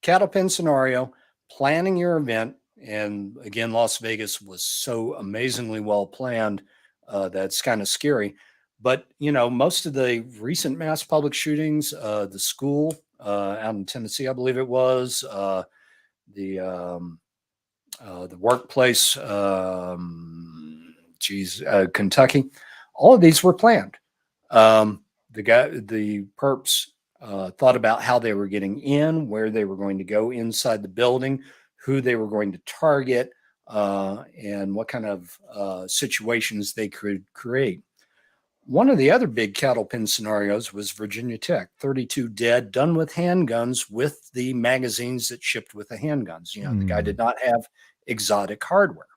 Cattle pen scenario, planning your event. And again, Las Vegas was so amazingly well planned that's kind of scary. But, most of the recent mass public shootings, the school out in Tennessee, I believe it was, the workplace, Kentucky, all of these were planned. The perps thought about how they were getting in, where they were going to go inside the building, who they were going to target, and what kind of situations they could create. One of the other big cattle pen scenarios was Virginia Tech, 32 dead, done with handguns with the magazines that shipped with the handguns. The guy did not have exotic hardware,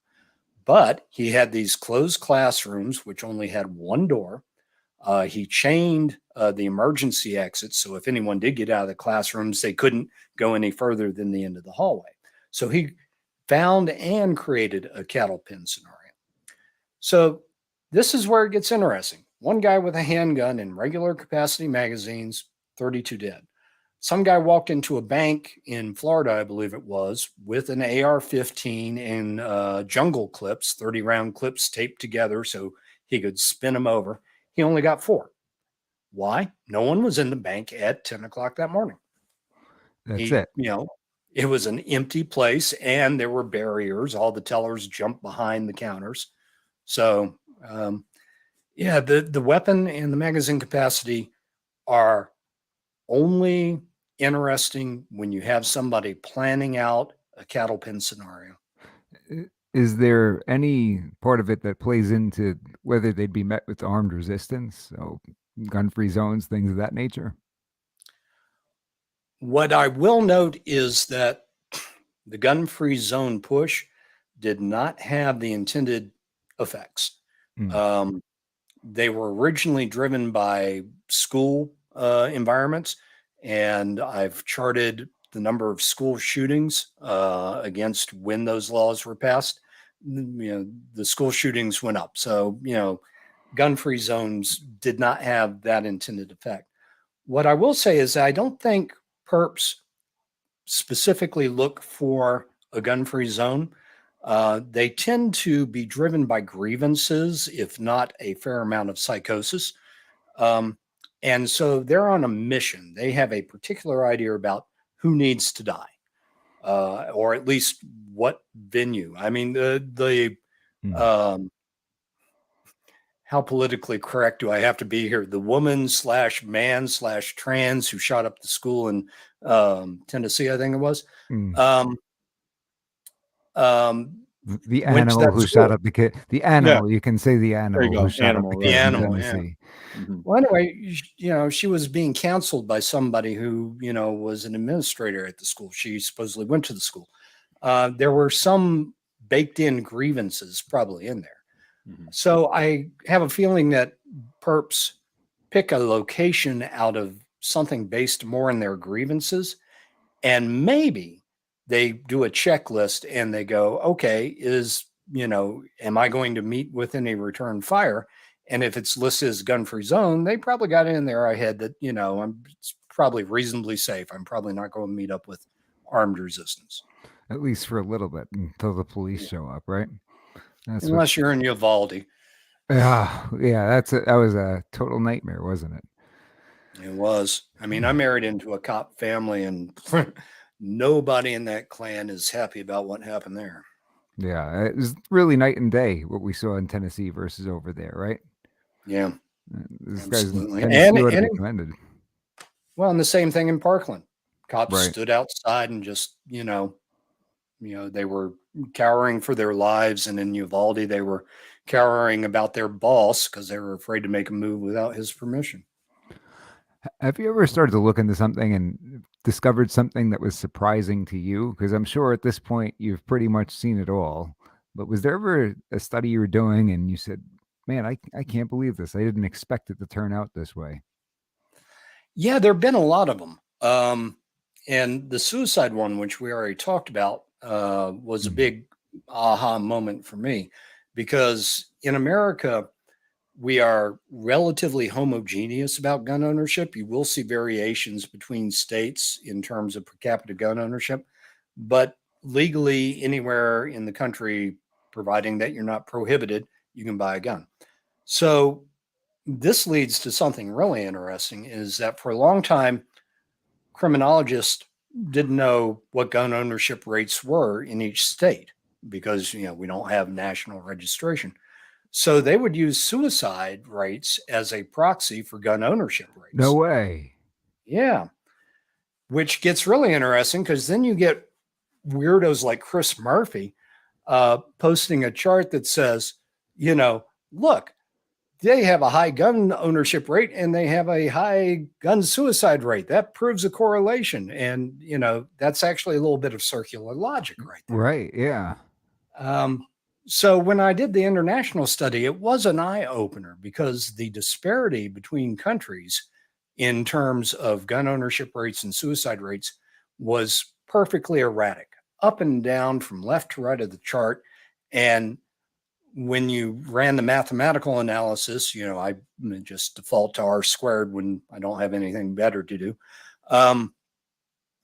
but he had these closed classrooms, which only had one door. He chained the emergency exits, so if anyone did get out of the classrooms, they couldn't go any further than the end of the hallway. So he found and created a cattle pen scenario. So this is where it gets interesting. One guy with a handgun and regular capacity magazines, 32 dead. Some guy walked into a bank in Florida, I believe it was, with an AR-15 and jungle clips, 30-round clips taped together so he could spin them over. He only got 4. Why? No one was in the bank at 10 o'clock that morning. That's it. It was an empty place and there were barriers. All the tellers jumped behind the counters. So, yeah, the weapon and the magazine capacity are only interesting when you have somebody planning out a cattle pen scenario. Is there any part of it that plays into whether they'd be met with armed resistance? So gun-free zones, things of that nature? What I will note is that the gun-free zone push did not have the intended effects. They were originally driven by school environments, and I've charted the number of school shootings against when those laws were passed. The school shootings went up. So, gun-free zones did not have that intended effect. What I will say is I don't think perps specifically look for a gun-free zone. They tend to be driven by grievances, if not a fair amount of psychosis. And so they're on a mission. They have a particular idea about who needs to die, or at least what venue. I mean, how politically correct do I have to be here? The woman/man/trans who shot up the school in Tennessee, I think it was. The animal who shot up the kid. The animal, you can say the animal who shot up the kid. The animal, yeah. Well, anyway, she was being counseled by somebody who, was an administrator at the school. She supposedly went to the school. There were some baked in grievances probably in there. So I have a feeling that perps pick a location out of something based more in their grievances, and maybe they do a checklist and they go, okay, am I going to meet with any return fire? And if it's listed as gun-free zone, they probably got it in their head that, it's probably reasonably safe. I'm probably not going to meet up with armed resistance. At least for a little bit until the police show up, right? Unless you're in Uvalde. Yeah, that was a total nightmare, wasn't it? It was. I mean, I married into a cop family, and nobody in that clan is happy about what happened there. Yeah, it was really night and day what we saw in Tennessee versus over there, right? Yeah, this absolutely. Guy's would have been commended. Well, and the same thing in Parkland. Cops stood outside and just, they were cowering for their lives, and in Uvalde, they were cowering about their boss because they were afraid to make a move without his permission. Have you ever started to look into something and discovered something that was surprising to you? Because I'm sure at this point you've pretty much seen it all. But was there ever a study you were doing and you said, man, I can't believe this. I didn't expect it to turn out this way. Yeah, there have been a lot of them. And the suicide one, which we already talked about, was a big aha moment for me, because in America, we are relatively homogeneous about gun ownership. You will see variations between states in terms of per capita gun ownership, but legally anywhere in the country, providing that you're not prohibited, you can buy a gun. So this leads to something really interesting, is that for a long time, criminologists didn't know what gun ownership rates were in each state because, we don't have national registration. So they would use suicide rates as a proxy for gun ownership rates. No way. Yeah. Which gets really interesting, because then you get weirdos like Chris Murphy posting a chart that says, look, they have a high gun ownership rate and they have a high gun suicide rate. That proves a correlation. And, that's actually a little bit of circular logic right there. Right. Yeah. So when I did the international study, it was an eye opener, because the disparity between countries in terms of gun ownership rates and suicide rates was perfectly erratic, up and down from left to right of the chart. And when you ran the mathematical analysis, I just default to R squared when I don't have anything better to do.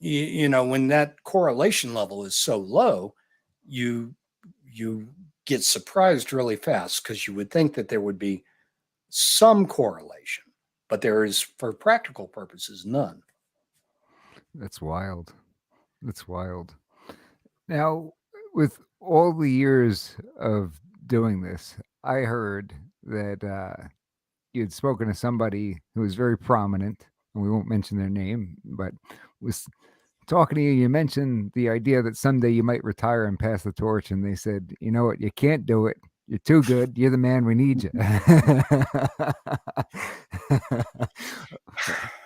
When that correlation level is so low, you get surprised really fast, because you would think that there would be some correlation, but there is, for practical purposes, none. That's wild. That's wild. Now, with all the years of doing this, I heard that you'd spoken to somebody who was very prominent, and we won't mention their name, but was talking to you. You mentioned the idea that someday you might retire and pass the torch, and they said, "You know what? You can't do it. You're too good. You're the man. We need you."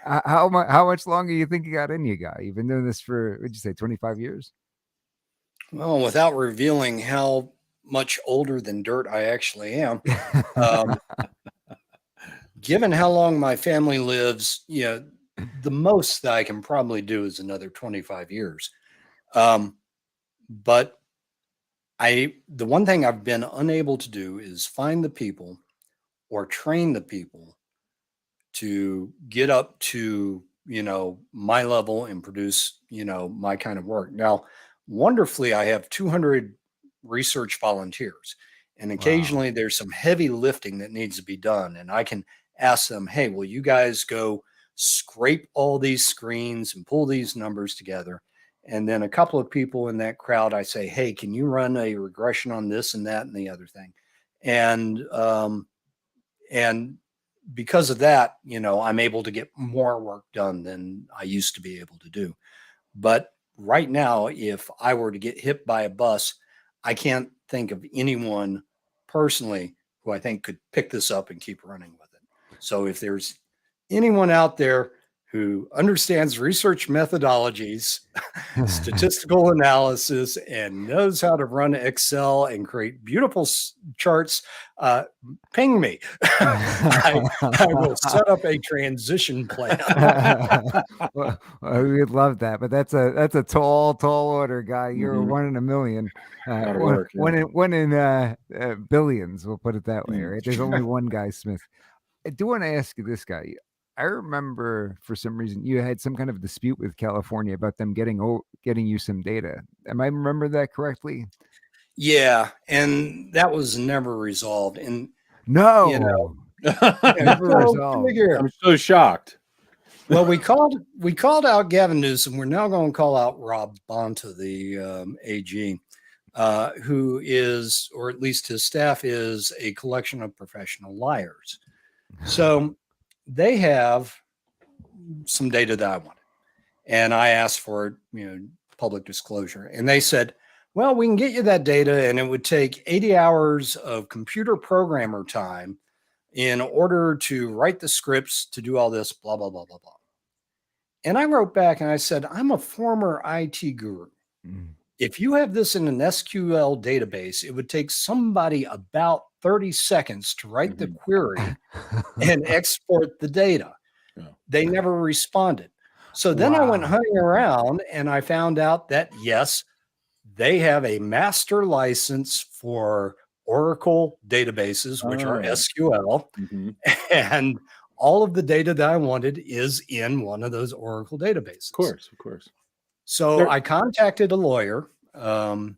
How much longer you think you got in you, guy? You've been doing this for, what'd you say, 25 years? Well, without revealing how much older than dirt I actually am, um, given how long my family lives, the most that I can probably do is another 25 years. But the one thing I've been unable to do is find the people or train the people to get up to, my level and produce, my kind of work. Now, wonderfully, I have 200 research volunteers, and occasionally there's some heavy lifting that needs to be done. And I can ask them, hey, will you guys go scrape all these screens and pull these numbers together? And then a couple of people in that crowd, I say, hey, can you run a regression on this and that and the other thing? And because of that, I'm able to get more work done than I used to be able to do. But right now, if I were to get hit by a bus, I can't think of anyone personally who I think could pick this up and keep running with it. So if there's anyone out there who understands research methodologies, statistical analysis, and knows how to run Excel and create beautiful charts, ping me. I will set up a transition plan. Well, we'd love that, but that's a tall order, guy. You're a 1 in a million. One in billions, we'll put it that way, right? There's only one guy, Smith. I do want to ask you this, guy. I remember for some reason you had some kind of dispute with California about them getting you some data. Am I remember that correctly? Yeah, and that was never resolved. And no, never resolved. I'm so shocked. Well, we called out Gavin Newsom. We're now going to call out Rob Bonta, the AG, who is, or at least his staff is, a collection of professional liars. So they have some data that I wanted, and I asked for, public disclosure, and they said, well, we can get you that data, and it would take 80 hours of computer programmer time in order to write the scripts to do all this, blah, blah, blah, blah, blah. And I wrote back and I said, I'm a former IT guru. If you have this in an SQL database, it would take somebody about 30 seconds to write the query and export the data. Yeah. They never responded. So then I went hunting around and I found out that, yes, they have a master license for Oracle databases, which are SQL. And all of the data that I wanted is in one of those Oracle databases. Of course. So I contacted a lawyer and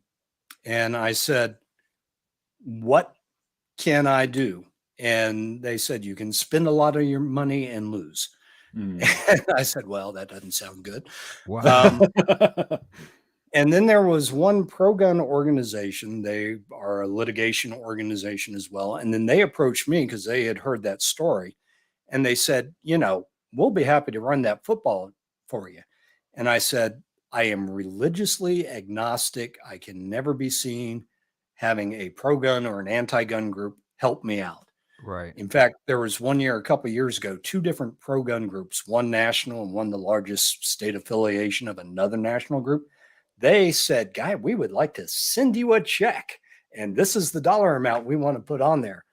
I said, what can I do? And they said, you can spend a lot of your money and lose. And I said, well, that doesn't sound good. Wow. And then there was one pro-gun organization. They are a litigation organization as well. And then they approached me because they had heard that story. And they said, we'll be happy to run that football for you. And I said, I am religiously agnostic. I can never be seen having a pro-gun or an anti-gun group help me out. Right. In fact, there was one year, a couple of years ago, 2 different pro-gun groups, one national and one the largest state affiliation of another national group. They said, Guy, we would like to send you a check, and this is the dollar amount we want to put on there.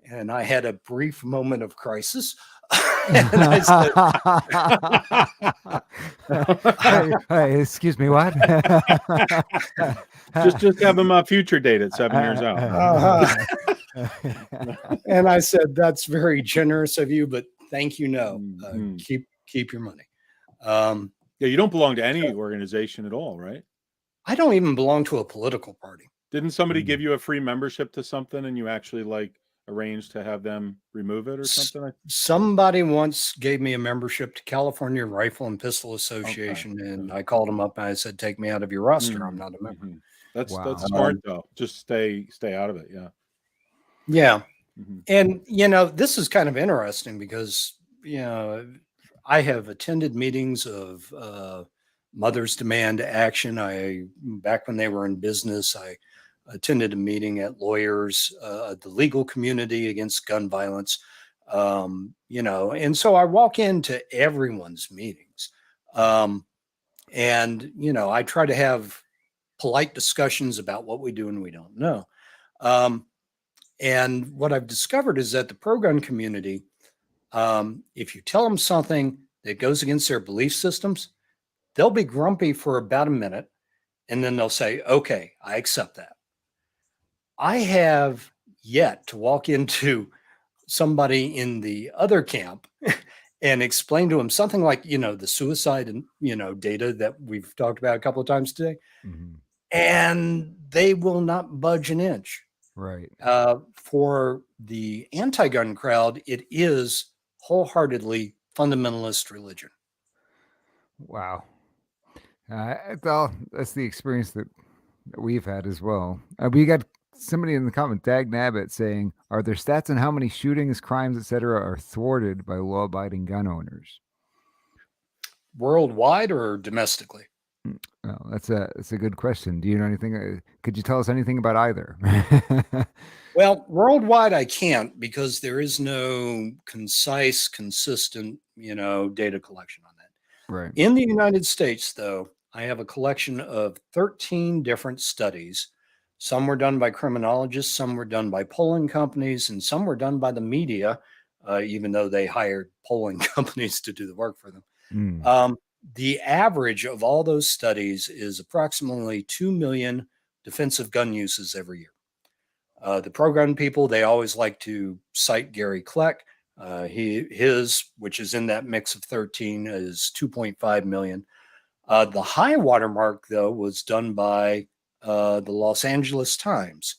And I had a brief moment of crisis. And I said, hey, excuse me, what? just have them future dated 7 years out. And I said, that's very generous of you, but thank you. No, keep your money. Yeah, you don't belong to any organization at all, right? I don't even belong to a political party. Didn't somebody give you a free membership to something and you actually arrange to have them remove it or something? Somebody once gave me a membership to California Rifle and Pistol Association, and I called them up and I said, "Take me out of your roster. I'm not a member." Mhm. That's Wow. smart though. Just stay out of it. Yeah. Yeah. Mhm. And, this is kind of interesting because, I have attended meetings of Mothers Demand Action. Back when they were in business, I attended a meeting at lawyers, the legal community against gun violence. And so I walk into everyone's meetings. And I try to have polite discussions about what we do and we don't know. Um, and what I've discovered is that the pro gun community, if you tell them something that goes against their belief systems, they'll be grumpy for about a minute and then they'll say, "Okay, I accept that." I have yet to walk into somebody in the other camp and explain to them something like, the suicide and, data that we've talked about a couple of times today, Mhm. and they will not budge an inch. Right. For the anti-gun crowd, it is wholeheartedly fundamentalist religion. Wow. Well, that's the experience that we've had as well. We got somebody in the comment, Dag Nabbit, saying, "Are there stats on how many shootings, crimes, etc., are thwarted by law-abiding gun owners?" Worldwide or domestically? Well, that's a good question. Do you know anything? Could you tell us anything about either? Well, worldwide, I can't because there is no concise, consistent, data collection on that. Right. In the United States, though, I have a collection of 13 different studies. Some were done by criminologists, some were done by polling companies, and some were done by the media, even though they hired polling companies to do the work for them. Mm. The average of all those studies is approximately 2 million defensive gun uses every year. The pro-gun people, they always like to cite Gary Kleck. His, which is in that mix of 13, is 2.5 million. The high watermark, though, was done by the Los Angeles Times.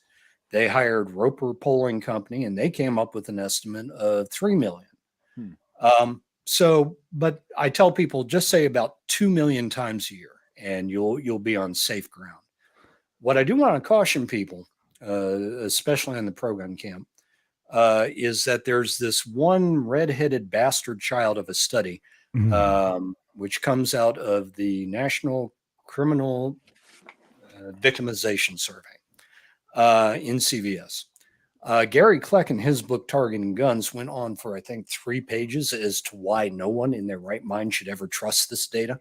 They hired Roper Polling Company, and they came up with an estimate of 3 million. But I tell people just say about 2 million times a year, and you'll be on safe ground. What I do want to caution people, especially in the pro-gun camp, is that there's this one redheaded bastard child of a study, which comes out of the National Criminal Victimization Survey, NCVS. Gary Kleck in his book Targeting Guns went on for, I think, 3 pages as to why no one in their right mind should ever trust this data.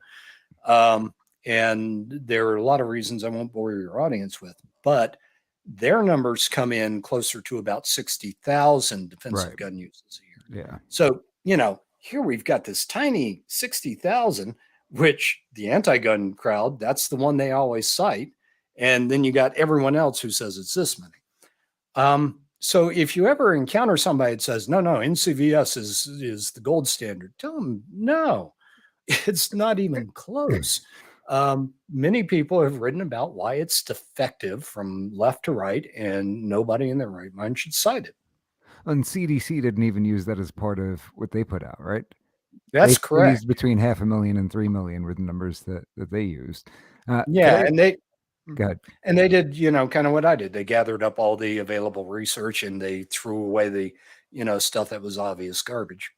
And there are a lot of reasons I won't bore your audience with, but their numbers come in closer to about 60,000 defensive gun uses a year. Yeah. So, here we've got this tiny 60,000, which the anti-gun crowd, that's the one they always cite. And then you got everyone else who says it's this many. So if you ever encounter somebody that says, no, NCVS is the gold standard, tell them, no, it's not even close. Many people have written about why it's defective from left to right, and nobody in their right mind should cite it. And CDC didn't even use that as part of what they put out, right? That's They correct. used between 500,000 and 3 million were the numbers that they used. Yeah, and they Go ahead. And they did, kind of what I did. They gathered up all the available research and they threw away the, stuff that was obvious garbage.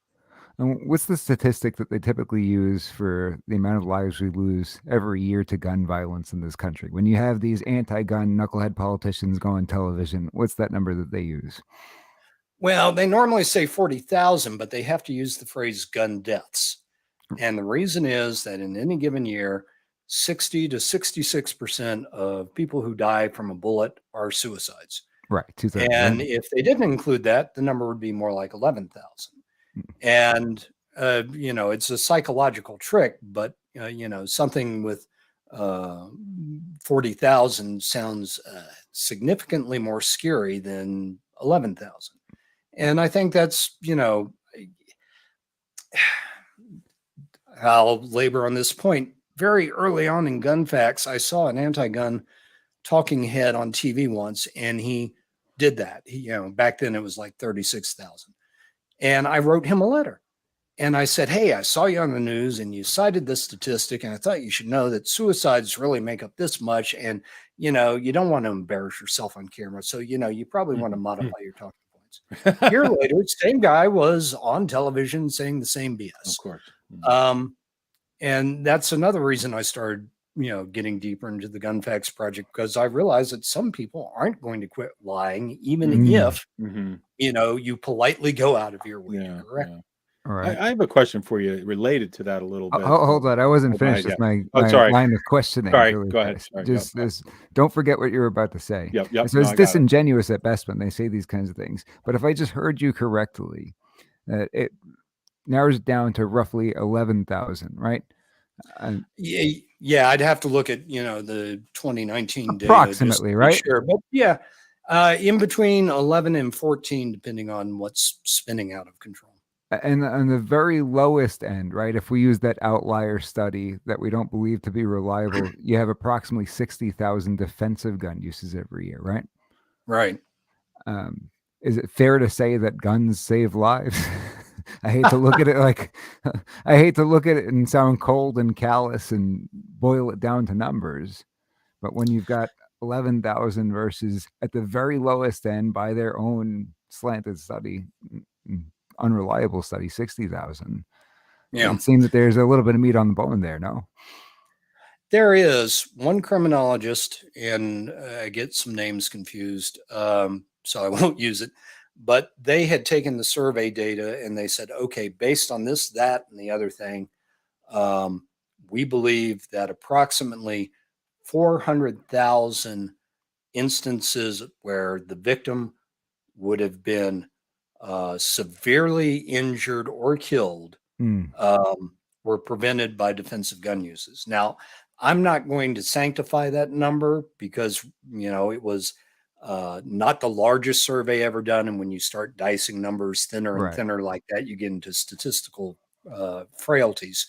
And what's the statistic that they typically use for the amount of lives we lose every year to gun violence in this country? When you have these anti-gun knucklehead politicians go on television, what's that number that they use? Well, they normally say 40,000, but they have to use the phrase gun deaths. And the reason is that in any given year, 60 to 66% of people who die from a bullet are suicides. Right. And if they didn't include that, the number would be more like 11,000. And, it's a psychological trick, but, something with 40,000 sounds significantly more scary than 11,000. And I think that's, I'll labor on this point. Very early on in Gun Facts, I saw an anti-gun talking head on TV once, and he did that. Back then it was like 36,000. And I wrote him a letter. And I said, hey, I saw you on the news and you cited this statistic, and I thought you should know that suicides really make up this much. And, you don't want to embarrass yourself on camera. So, you probably want to modify your talking points. A year later, same guy was on television saying the same BS. Of course. And that's another reason I started, getting deeper into the Gun Facts Project, because I realized that some people aren't going to quit lying, even if, you politely go out of your way to correct. Yeah. All right. I have a question for you related to that a little bit. Hold on. I wasn't Oh, finished yeah. with my sorry. line of questioning. Sorry, really go ahead. fast. Sorry, Just don't forget what you were about to say. Yep. So it's disingenuous at best when they say these kinds of things. But if I just heard you correctly, it narrows it down to roughly 11,000, right? Yeah, I'd have to look at the 2019 data, approximately, right? Sure, but yeah, in between 11 and 14, depending on what's spinning out of control. And on the very lowest end, right? If we use that outlier study that we don't believe to be reliable, you have approximately 60,000 defensive gun uses every year, right? Right. Is it fair to say that guns save lives? I hate to look at it and sound cold and callous and boil it down to numbers. But when you've got 11,000 versus at the very lowest end by their own slanted study, unreliable study, 60,000. Yeah. It seems that there's a little bit of meat on the bone there, no? There is one criminologist, and I get some names confused, so I won't use it, but they had taken the survey data and they said, okay, based on this, that, and the other thing, we believe that approximately 400,000 instances where the victim would have been severely injured or killed were prevented by defensive gun uses. Now, I'm not going to sanctify that number because, it was not the largest survey ever done. And when you start dicing numbers thinner and thinner like that, you get into statistical frailties.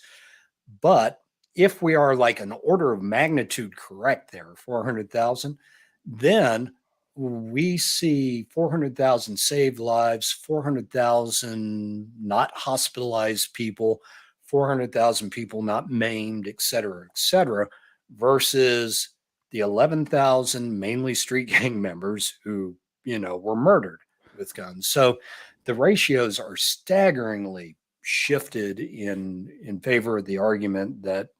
But if we are like an order of magnitude correct there, 400,000, then we see 400,000 saved lives, 400,000 not hospitalized people, 400,000 people not maimed, et cetera, versus the 11,000 mainly street gang members who, were murdered with guns. So the ratios are staggeringly shifted in favor of the argument that,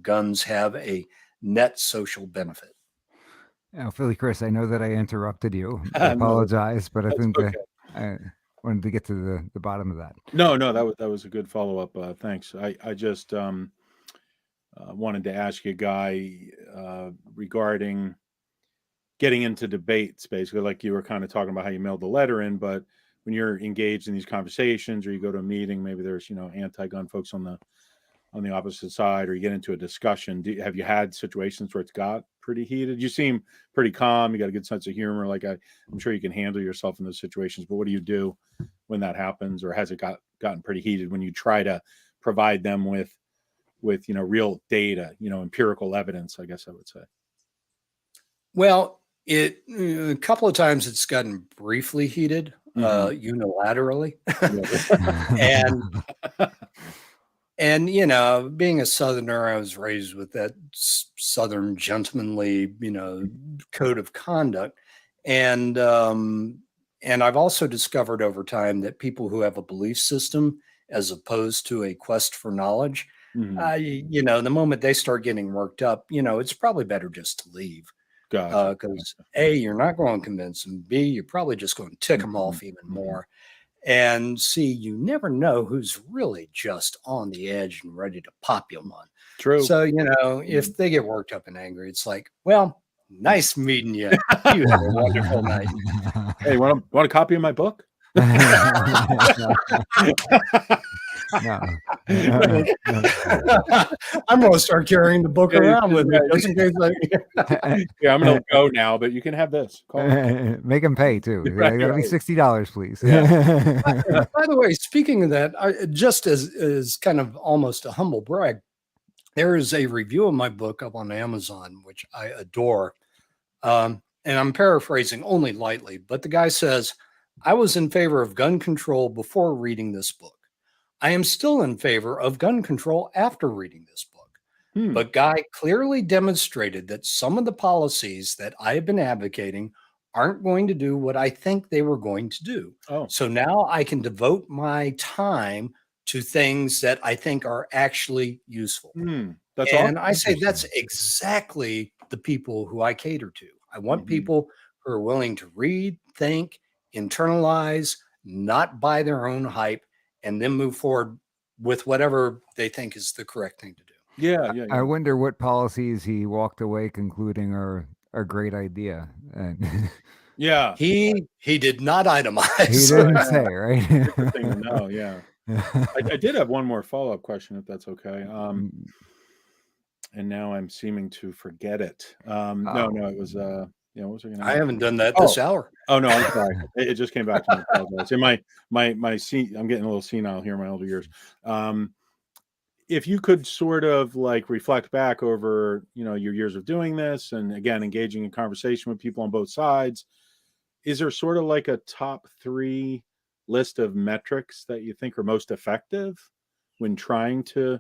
guns have a net social benefit. Now, Philly Chris, I know that I interrupted you. I apologize, but I think okay. I wanted to get to the bottom of that. No, that was a good follow-up. Thanks. I just wanted to ask you, Guy, regarding getting into debate space, like you were kind of talking about how you mailed the letter in, but when you're engaged in these conversations or you go to a meeting, maybe there's, anti-gun folks on the opposite side, or you get into a discussion. Have you had situations where it's got pretty heated? You seem pretty calm. You got a good sense of humor. Like I'm sure you can handle yourself in those situations, but what do you do when that happens? Or has it gotten pretty heated when you try to provide them with real data, empirical evidence, I guess I would say? Well, a couple of times it's gotten briefly heated, unilaterally. And, being a Southerner, I was raised with that Southern gentlemanly, code of conduct. And I've also discovered over time that people who have a belief system, as opposed to a quest for knowledge, the moment they start getting worked up, it's probably better just to leave. Because A, you're not going to convince them. B, you're probably just going to tick them off even more. And C, you never know who's really just on the edge and ready to pop you one. True. So, if they get worked up and angry, it's like, well, nice meeting you. You have a wonderful night. Hey, want a copy of my book? No. I'm going to start carrying the book around with me just in case Yeah, I'm going to go now, but you can have this. Make them pay too. Right, That'll be $60, please. Yeah. By the way, speaking of that, just as kind of almost a humble brag, there is a review of my book up on Amazon, which I adore. and I'm paraphrasing only lightly, but the guy says, I was in favor of gun control before reading this book. I am still in favor of gun control after reading this book. But Guy clearly demonstrated that some of the policies that I have been advocating aren't going to do what I think they were going to do. Oh, So now I can devote my time to things that I think are actually useful. that's And awesome. I say that's exactly the people who I cater to. I want people who are willing to read, think, internalize, not buy their own hype, and then move forward with whatever they think is the correct thing to do. Yeah, yeah, I yeah. wonder what policies he walked away concluding are a great idea. And Yeah. He did not he itemize. didn't Yeah. say, right? Interesting to know. Yeah. I did have one more follow-up question, if that's okay. And now I'm seeming to forget it. No, it was what was I gonna I ask? haven't done that this hour. Oh no, I'm sorry. It just came back to me. I apologize. In my I'm getting a little senile here in my older years. If you could sort of like reflect back over, your years of doing this and again engaging in conversation with people on both sides, is there sort of like a top 3 list of metrics that you think are most effective when trying to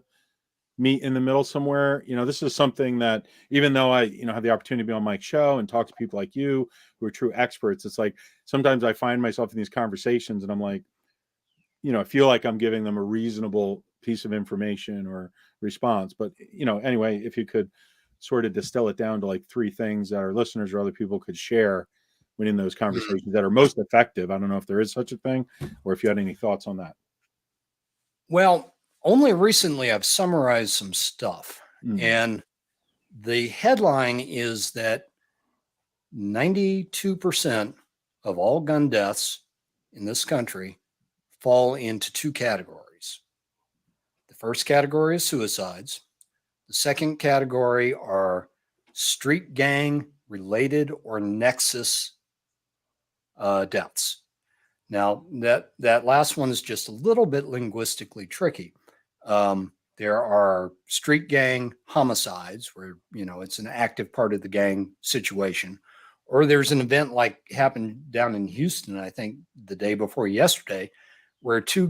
meet in the middle somewhere? This is something that even though I, have the opportunity to be on Mike's show and talk to people like you who are true experts, it's like sometimes I find myself in these conversations and I'm like, I feel like I'm giving them a reasonable piece of information or response. But, anyway, if you could sort of distill it down to like 3 things that our listeners or other people could share when in those conversations that are most effective. I don't know if there is such a thing or if you had any thoughts on that. Well, only recently I've summarized some stuff. And the headline is that 92% of all gun deaths in this country fall into 2 categories. The first category is suicides. The second category are street gang related or nexus deaths. Now, that last one is just a little bit linguistically tricky. There are street gang homicides where, it's an active part of the gang situation. Or there's an event like happened down in Houston, I think the day before yesterday, where 2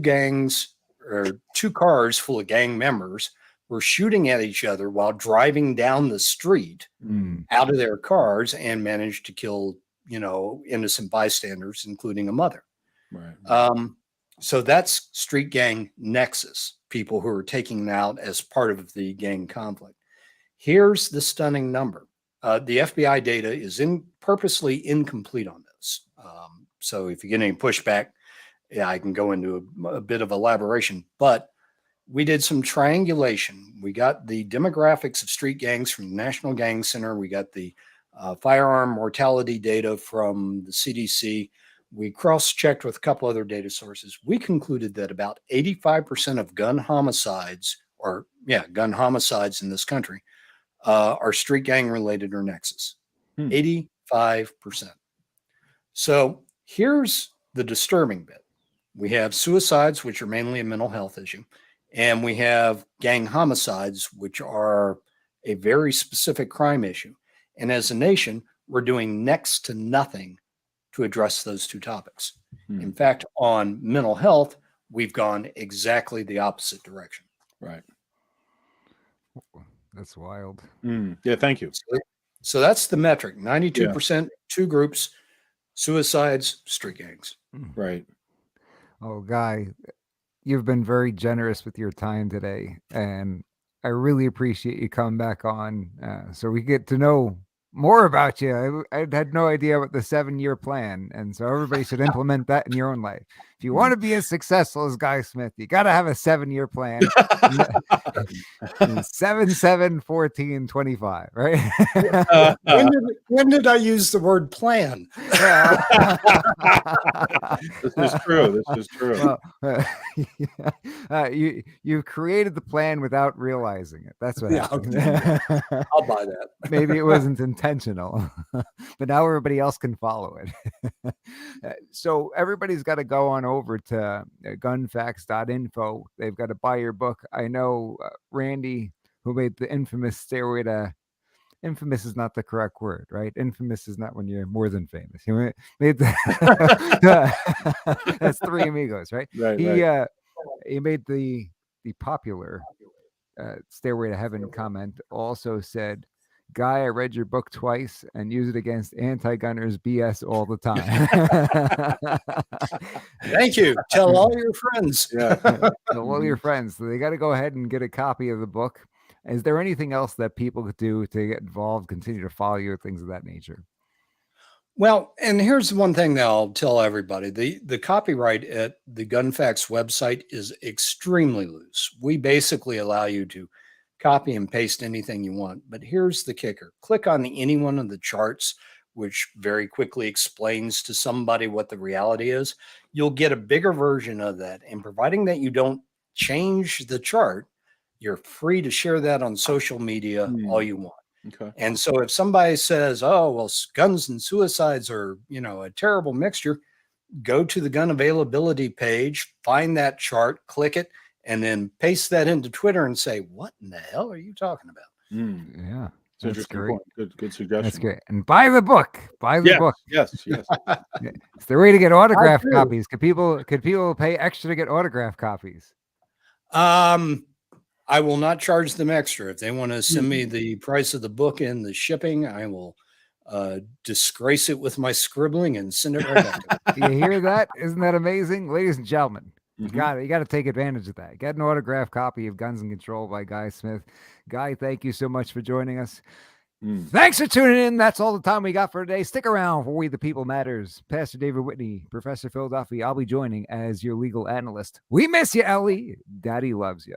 cars full of gang members were shooting at each other while driving down the street out of their cars and managed to kill, innocent bystanders, including a mother. Right. So that's street gang nexus, people who are taking out as part of the gang conflict. Here's the stunning number. The FBI data is purposely incomplete on this. So if you get any pushback, I can go into a bit of elaboration, but we did some triangulation. We got the demographics of street gangs from the National Gang Center. We got the firearm mortality data from the CDC. We cross-checked with a couple other data sources. We concluded that about 85% of gun homicides in this country are street gang related or nexus. 85%. So here's the disturbing bit. We have suicides, which are mainly a mental health issue. And we have gang homicides, which are a very specific crime issue. And as a nation, we're doing next to nothing to address those 2 topics. In fact, on mental health, we've gone exactly the opposite direction. Right. That's wild. Yeah, thank you. So that's the metric. 92%, 2 groups, suicides, street gangs. Right. Oh, Guy, you've been very generous with your time today, and I really appreciate you coming back on so we get to know more about you. I had no idea about the 7-year plan, and so everybody should implement that in your own life. If you want to be as successful as Guy Smith, you got to have a 7-year plan. 7, 7, 14, 25, right? When did I use the word plan? This is true. This is true. Well, you created the plan without realizing it. That's what happened. I'll buy that. Maybe it wasn't intentional, but now everybody else can follow it. So everybody's got to go on over to gunfacts.info. They've got to buy your book. I know Randy, who made the infamous Stairway to infamous is not the correct word, right? Infamous is not when you're more than famous. He made the, that's Three Amigos, right? Right, He made the popular Stairway to Heaven comment. Also said, "Guy, I read your book twice and use it against anti-gunners BS all the time." Thank you. Tell all your friends. Yeah. So all your friends, so they got to go ahead and get a copy of the book. Is there anything else that people could do to get involved, continue to follow you, things of that nature? Well, and here's one thing that I'll tell everybody. The copyright at the GunFacts website is extremely loose. We basically allow you to copy and paste anything you want. But here's the kicker. Click on any one of the charts, which very quickly explains to somebody what the reality is. You'll get a bigger version of that. And providing that you don't change the chart, you're free to share that on social media all you want. Okay. And so if somebody says, oh, well, guns and suicides are, a terrible mixture, go to the gun availability page, find that chart, click it, and then paste that into Twitter and say, what in the hell are you talking about? Yeah. It's interesting point. Good suggestion. That's great. And buy the book. Buy the book. Yes. It's the way to get autograph copies. Could people pay extra to get autograph copies? I will not charge them extra. If they want to send me the price of the book and the shipping, I will disgrace it with my scribbling and send it right back. You hear that? Isn't that amazing? Ladies and gentlemen, you got to take advantage of that. Get an autographed copy of Guns and Control by Guy Smith. Guy, thank you so much for joining us. Thanks for tuning in. That's all the time we got for today. Stick around for We the People Matters. Pastor David Whitney, Professor Phil Duffy. I'll be joining as your legal analyst. We miss you, Ellie. Daddy loves you.